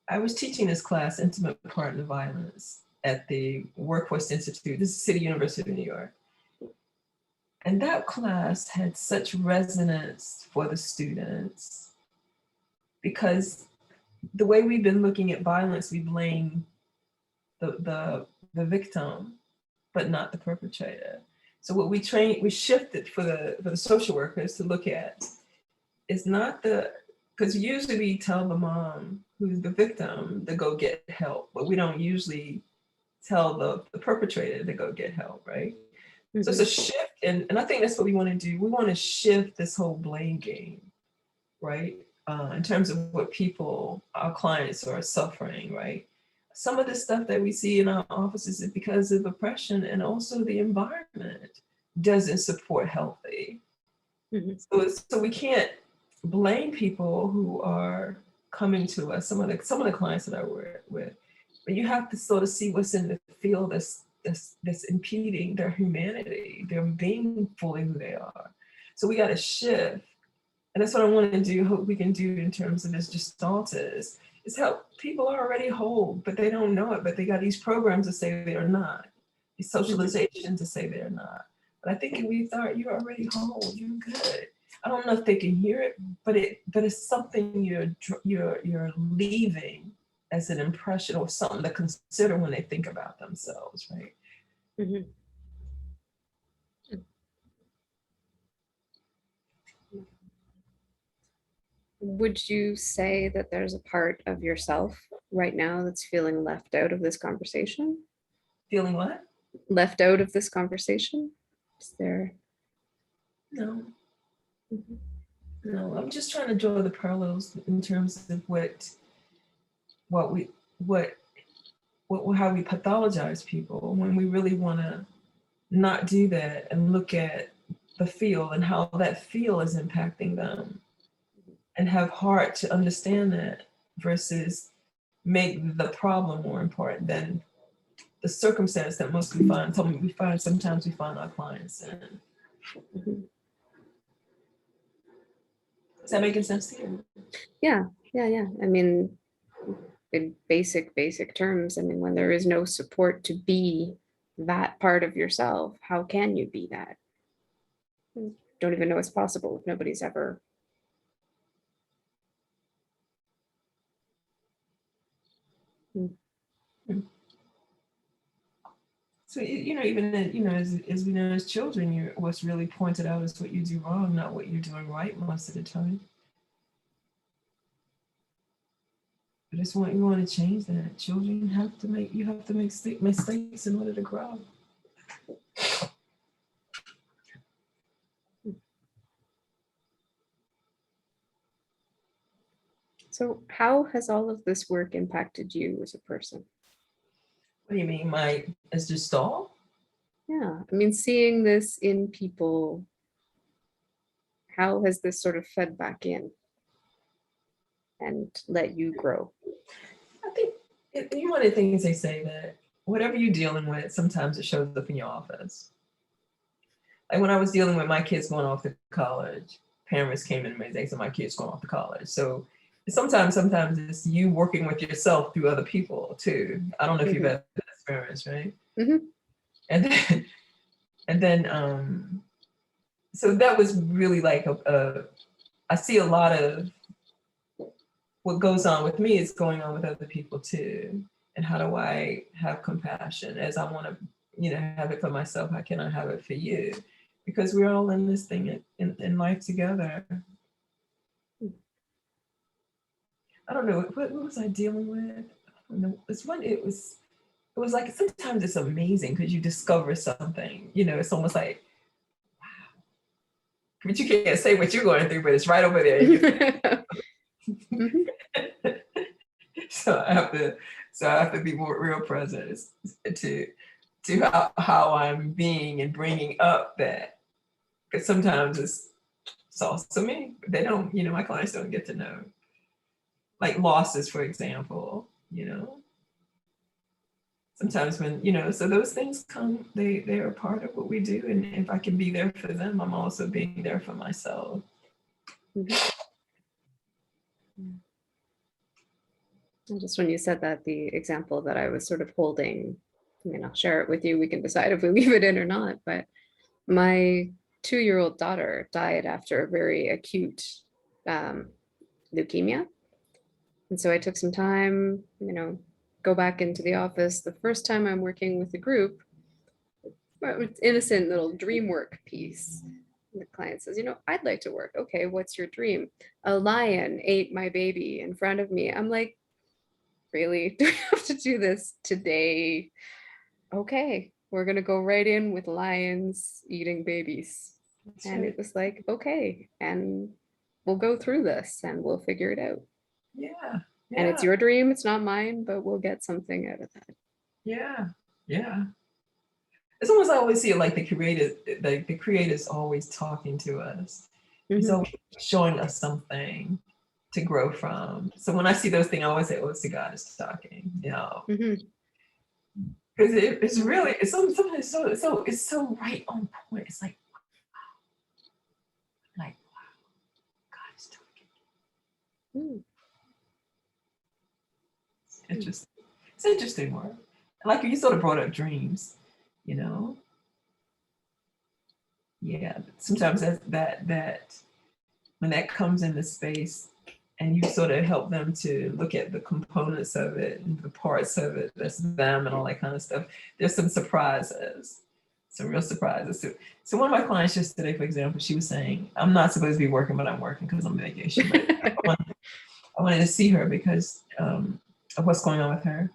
I was teaching this class, Intimate Partner Violence, at the Workforce Institute. This is City University of New York. And that class had such resonance for the students because the way we've been looking at violence, we blame the victim, but not the perpetrator. So what we shifted for the social workers to look at is not because usually we tell the mom who's the victim to go get help, but we don't usually tell the perpetrator to go get help, right? Mm-hmm. So it's a shift, and I think that's what we want to do. We want to shift this whole blame game, right? In terms of what our clients are suffering, right? Some of the stuff that we see in our offices is because of oppression, and also the environment doesn't support healthy. Mm-hmm. So we can't blame people who are coming to us, some of the clients that I work with, but you have to sort of see what's in the field that's impeding their humanity, their being fully who they are. So we got to shift. And that's what I want to do, hope we can do in terms of this Gestalt is help people are already whole, but they don't know it, but they got these programs to say they're not, these socialization to say they're not. But I think if we thought you're already whole, you're good. I don't know if they can hear it, but it's something you're leaving as an impression or something to consider when they think about themselves, right? Mm-hmm. Would you say that there's a part of yourself right now that's feeling left out of this conversation? Feeling what? Left out of this conversation? Is there? No, Mhm. no. I'm just trying to draw the parallels in terms of what we what how we pathologize people when we really want to not do that and look at the feel and how that feel is impacting them and have heart to understand that versus make the problem more important than the circumstance that most sometimes we find our clients in. Mhm. Is that making sense to you? Yeah. I mean, in basic terms, I mean, when there is no support to be that part of yourself, how can you be that? Don't even know it's possible if nobody's ever. Mm. So even as we know as children, what's really pointed out is what you do wrong, not what you're doing right most of the time. I just you want to change that. Children have to make mistakes in order to grow. So how has all of this work impacted you as a person? What do you mean, as Gestalt? Yeah, I mean, seeing this in people, how has this sort of fed back in and let you grow? I think one of the things they say that whatever you're dealing with, sometimes it shows up in your office. Like when I was dealing with my kids going off to college, parents came in and they said my kids going off to college. So sometimes it's you working with yourself through other people too. I don't know if you've had that experience, right? Mm-hmm. And then so that was really like I see a lot of what goes on with me is going on with other people too. And how do I have compassion as I want to, have it for myself? How can I have it for you? Because we're all in this thing in life together. I don't know what was I dealing with. I don't know. It was like sometimes it's amazing because you discover something. It's almost like, but you can't say what you're going through, but it's right over there. Mm-hmm. So I have to be more real present to how I'm being and bringing up that, because sometimes it's also me. They don't, my clients don't get to know, like losses, for example. Sometimes when so those things come, they're a part of what we do, and if I can be there for them, I'm also being there for myself. Mm-hmm. And just when you said that, the example that I was sort of holding, I mean, I'll share it with you. We can decide if we leave it in or not. But my 2-year-old daughter died after a very acute leukemia. And so I took some time, go back into the office. The first time I'm working with a group, it's innocent little dream work piece. And the client says, I'd like to work. Okay, what's your dream? A lion ate my baby in front of me. I'm like, really? Do we have to do this today? Okay, we're going to go right in with lions eating babies. That's And right. it was like, okay, and we'll go through this and we'll figure it out. Yeah. And it's Yeah. your dream, it's not mine, but we'll get something out of that. Yeah. Yeah. It's almost, I always see it like the creator's always talking to us. He's always showing us something to grow from. So when I see those things, I always say, "Oh, it's the God is talking," Mm-hmm. because it's really sometimes it's so right on point. It's like wow, God is talking. Mm-hmm. It's interesting work. Like you sort of brought up dreams, you know. Yeah, sometimes that when that comes into space and you sort of help them to look at the components of it and the parts of it that's them and all that kind of stuff, there's some surprises, some real surprises. So one of my clients yesterday, for example, she was saying, I'm not supposed to be working, but I'm working because I'm on vacation. But I wanted to see her because of what's going on with her.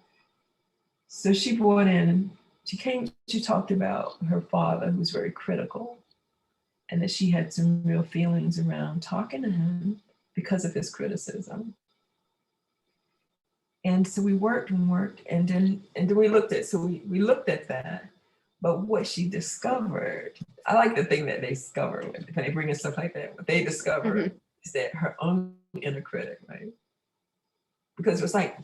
So she brought in, she talked about her father, who was very critical, and that she had some real feelings around talking to him because of his criticism. And so we worked and worked, and then we looked at, we looked at that. But what she discovered, I like the thing that they discover when they bring in stuff like that. What they discover is that her own inner critic, right? Because it was like,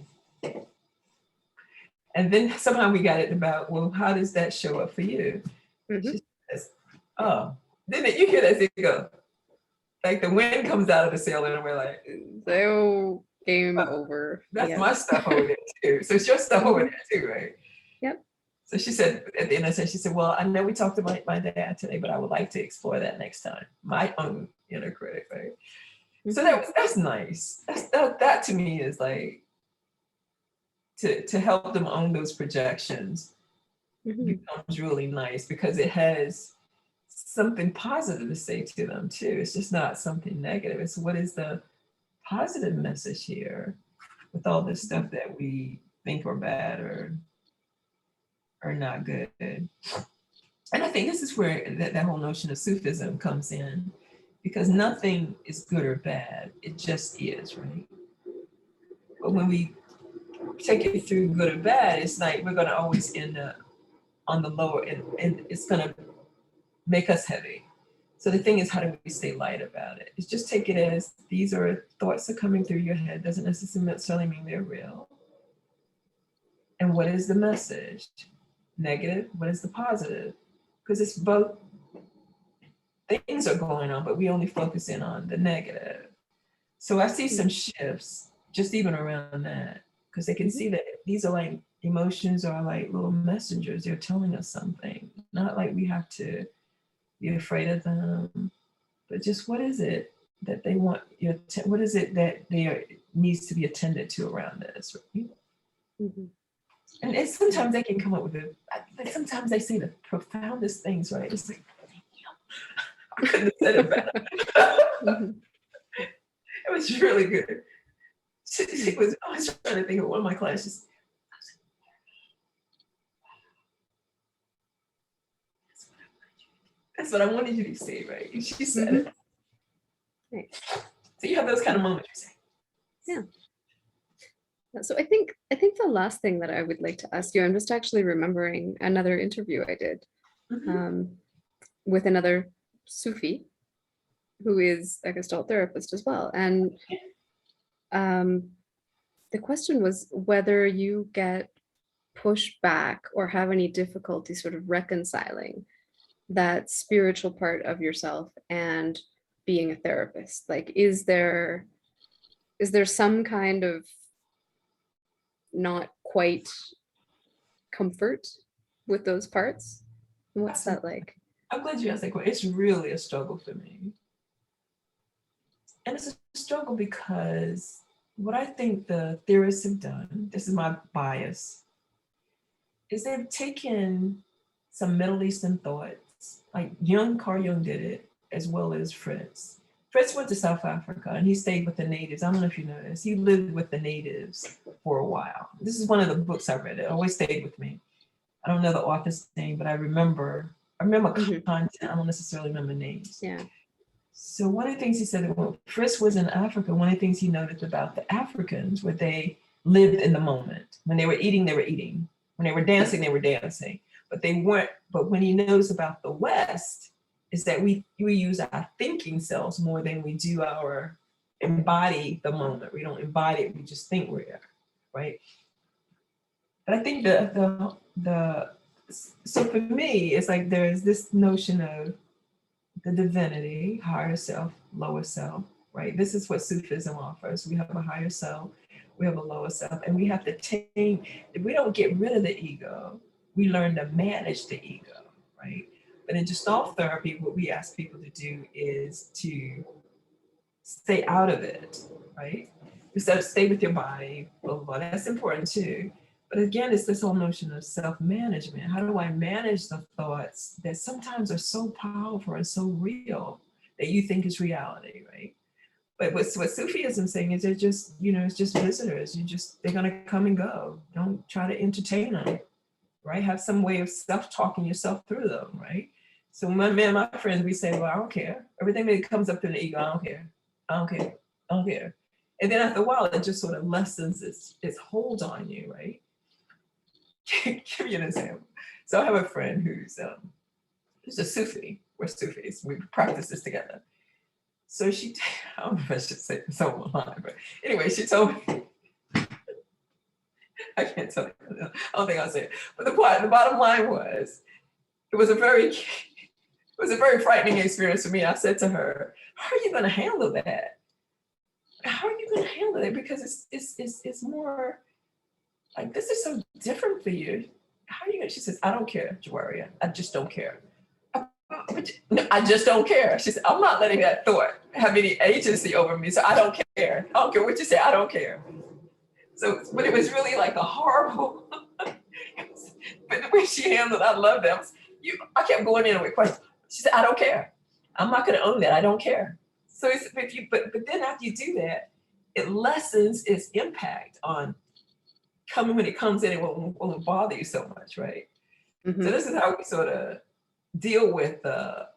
and then somehow we got it about, well, how does that show up for you? She says, oh, then you hear that thing go, like the wind comes out of the sail, and we're like, so game over. That's my stuff over there too. So it's your stuff over there too, right? Yep. So she said, at the end of the she said, well, I know we talked about my dad today, but I would like to explore that next time. My own inner critic, right? So that's nice. That to me is like, to help them own those projections becomes really nice, because it has something positive to say to them too. It's just not something negative. It's what is the positive message here with all this stuff that we think are bad or not good. And I think this is where that whole notion of Sufism comes in, because nothing is good or bad. It just is, right? But when we take it through good or bad, it's like we're going to always end up on the lower, and it's going to make us heavy. So the thing is, how do we stay light about it? It's just take it as these are thoughts that are coming through your head. Doesn't necessarily mean they're real. And what is the message? Negative. What is the positive? Because it's both things are going on, but we only focus in on the negative. So I see some shifts just even around that, because they can see that these are like emotions are like little messengers. They're telling us something. Not like we have to be afraid of them, but just what is it that they want you to, what is it that needs to be attended to around this, right? And sometimes they can come up with it. Sometimes they say the profoundest things, right? It's like, I couldn't have said it better. It was really good. She was, I was trying to think of one of my classes. That's what I wanted you to say, right? And she said it. Nice. So you have those kind of moments, you say. Yeah. So I think the last thing that I would like to ask you, I'm just actually remembering another interview I did with another Sufi who is a Gestalt therapist as well. And the question was whether you get pushed back or have any difficulty sort of reconciling that spiritual part of yourself and being a therapist. Like, is there some kind of not quite comfort with those parts? And what's that like? I'm glad you asked that question. It's really a struggle for me. And it's a struggle because what I think the theorists have done, this is my bias, is they've taken some Middle Eastern thoughts, like Carl Jung did it, as well as Fritz. Fritz went to South Africa and he stayed with the natives. I don't know if you know this. He lived with the natives for a while. This is one of the books I read. It always stayed with me. I don't know the author's name, but I remember content. I don't necessarily remember names. Yeah. So one of the things he said that when Fritz was in Africa, one of the things he noticed about the Africans were they lived in the moment. When they were eating, they were eating. When they were dancing, they were dancing. But they weren't. But when he knows about the West, is that we use our thinking selves more than we do our embody the moment. We don't embody it. We just think we're there, right? But I think so for me, it's like there's this notion of the divinity, higher self, lower self, right? This is what Sufism offers. We have a higher self, we have a lower self, and we have to tame. If we don't get rid of the ego, we learn to manage the ego, right? But in Gestalt therapy, what we ask people to do is to stay out of it, right? Instead of stay with your body, blah, blah, blah. That's important too. But again, it's this whole notion of self-management. How do I manage the thoughts that sometimes are so powerful and so real that you think is reality, right? But what Sufism is saying is they're just, it's just visitors. They're gonna come and go. Don't try to entertain them, right? Have some way of self-talking yourself through them, right? So me and my friends, we say, well, I don't care. Everything that comes up in the ego, I don't care. I don't care. I don't care. And then after a while, it just sort of lessens its hold on you, right? Give you an example. So I have a friend who's a Sufi. We're Sufis. We practice this together. So I don't know if I should say this online, but anyway, she told me, I can't tell you, I don't think I'll say it. But the bottom line was, it was a very frightening experience for me. I said to her, how are you going to handle that? How are you going to handle it? Because it's more like, this is so different for you. How are you going to, she says, I don't care, Juwayriah. I just don't care. I just don't care. She said, I'm not letting that thought have any agency over me. So I don't care. I don't care what you say. I don't care. So, but it was really like a horrible, but the way she handled it, I love that. I kept going in with questions. She said, I don't care. I'm not going to own that. I don't care. So but then after you do that, it lessens its impact on when it comes in, it won't bother you so much, right? Mm-hmm. So this is how we sort of deal with the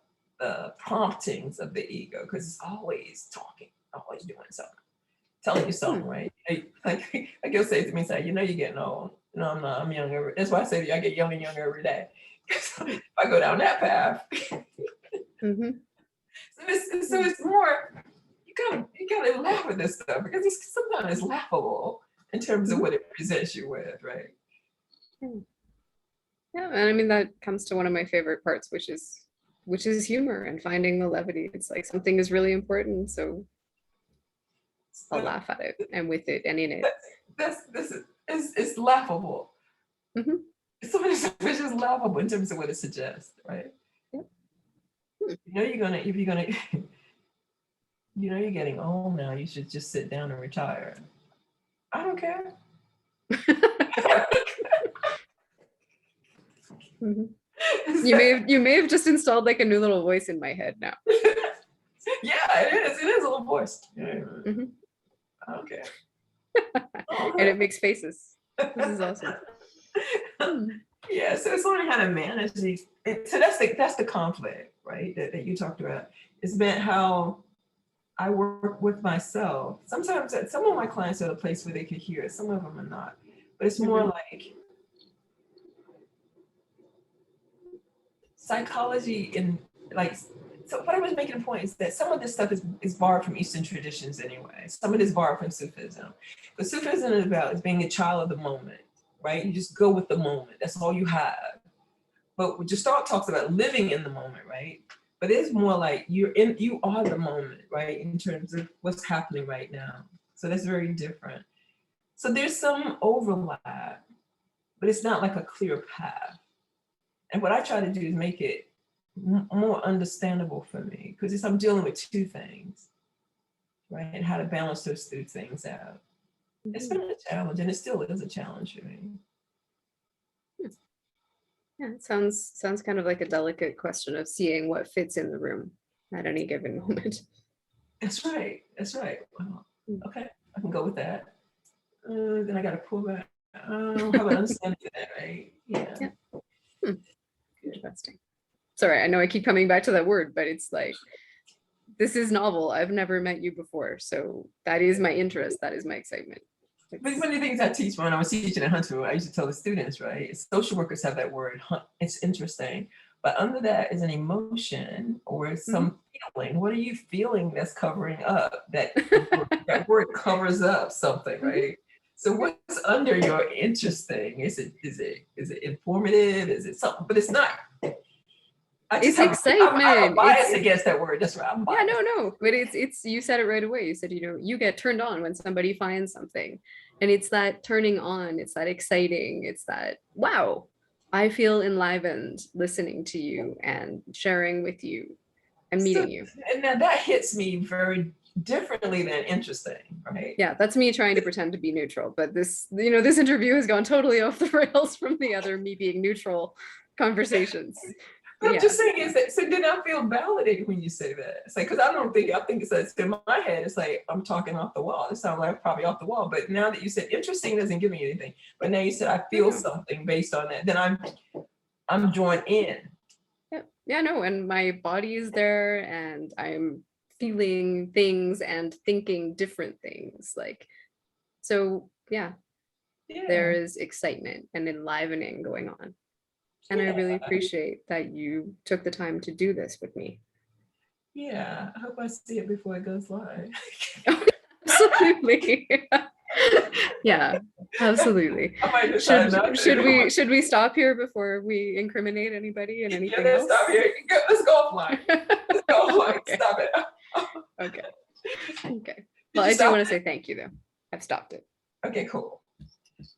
promptings of the ego, because it's always talking, always doing something, telling you something, right? Like you'll say to me, say, you're getting old. No, I'm not. I'm younger. That's why I say to you, I get younger and younger every day. If I go down that path. Mm-hmm. So it's more, you gotta laugh at this stuff, because sometimes it's laughable in terms of what it presents you with, right? Yeah, and I mean, that comes to one of my favorite parts, which is humor and finding the levity. It's like something is really important, so I'll laugh at it and with it and in it. It's laughable. Mm-hmm. It's just laughable in terms of what it suggests, right? Yep. You're getting old now. You should just sit down and retire. I don't care. Mm-hmm. You may have just installed like a new little voice in my head now. Yeah, it is. It is a little voice. Yeah. Mm-hmm. I don't care. And it makes faces. This is awesome. Yeah, so it's learning how to manage these. So that's the conflict, right? That you talked about. It's meant how I work with myself. Sometimes some of my clients are at a place where they could hear it. Some of them are not. But it's more like psychology in like. So what I was making a point is that some of this stuff is borrowed from Eastern traditions anyway. Some of it is borrowed from Sufism. But Sufism is being a child of the moment, right? You just go with the moment. That's all you have. But Gestalt talks about living in the moment, right? But it's more like you are the moment, right? In terms of what's happening right now. So that's very different. So there's some overlap, but it's not like a clear path. And what I try to do is make it more understandable for me, because I'm dealing with two things, right? And how to balance those two things out. Mm-hmm. It's been a challenge, and it still is a challenge for me. Yeah, it sounds kind of like a delicate question of seeing what fits in the room at any given moment. That's right. Well, okay, I can go with that. Then I got to pull back. How about understanding that, right? Yeah. Interesting. Sorry, I know I keep coming back to that word, but it's like, this is novel. I've never met you before. So that is my interest. That is my excitement. But one of the things I teach when I was teaching at Huntsville, I used to tell the students, right? Social workers have that word, it's interesting. But under that is an emotion or some feeling. What are you feeling that's covering up? That word covers up something, right? So what's under your interesting? Is it informative? Is it something? But it's not. It's excitement. I'm biased against that word. That's right. Yeah, no. But it's you said it right away. You said, you get turned on when somebody finds something. And it's that turning on, it's that exciting, it's that, wow, I feel enlivened listening to you and sharing with you and meeting you. And now that hits me very differently than interesting, right? Yeah, that's me trying to pretend to be neutral. But this interview has gone totally off the rails from the other me being neutral conversations. But I'm Yeah. just saying is that, so then I feel validated when you say that. It's like, because I think it's in my head, it's like I'm talking off the wall. It sounds like I'm probably off the wall. But now that you said interesting doesn't give me anything. But now you said I feel Yeah. something based on that, then I'm drawn in. Yeah. Yeah, no, and my body is there and I'm feeling things and thinking different things. Like, so yeah, there Yeah. is excitement and enlivening going on. And I Yeah. really appreciate that you took the time to do this with me. Yeah. I hope I see it before it goes live. Absolutely. Yeah, absolutely. I might decide not to. Should we stop here before we incriminate anybody and Yeah, anything let's else? stop here. Let's go offline. Let's go offline. Okay. Stop it. Okay. Okay. Did Well, you I do stop want to it? say thank you though. I've stopped it. Okay, cool.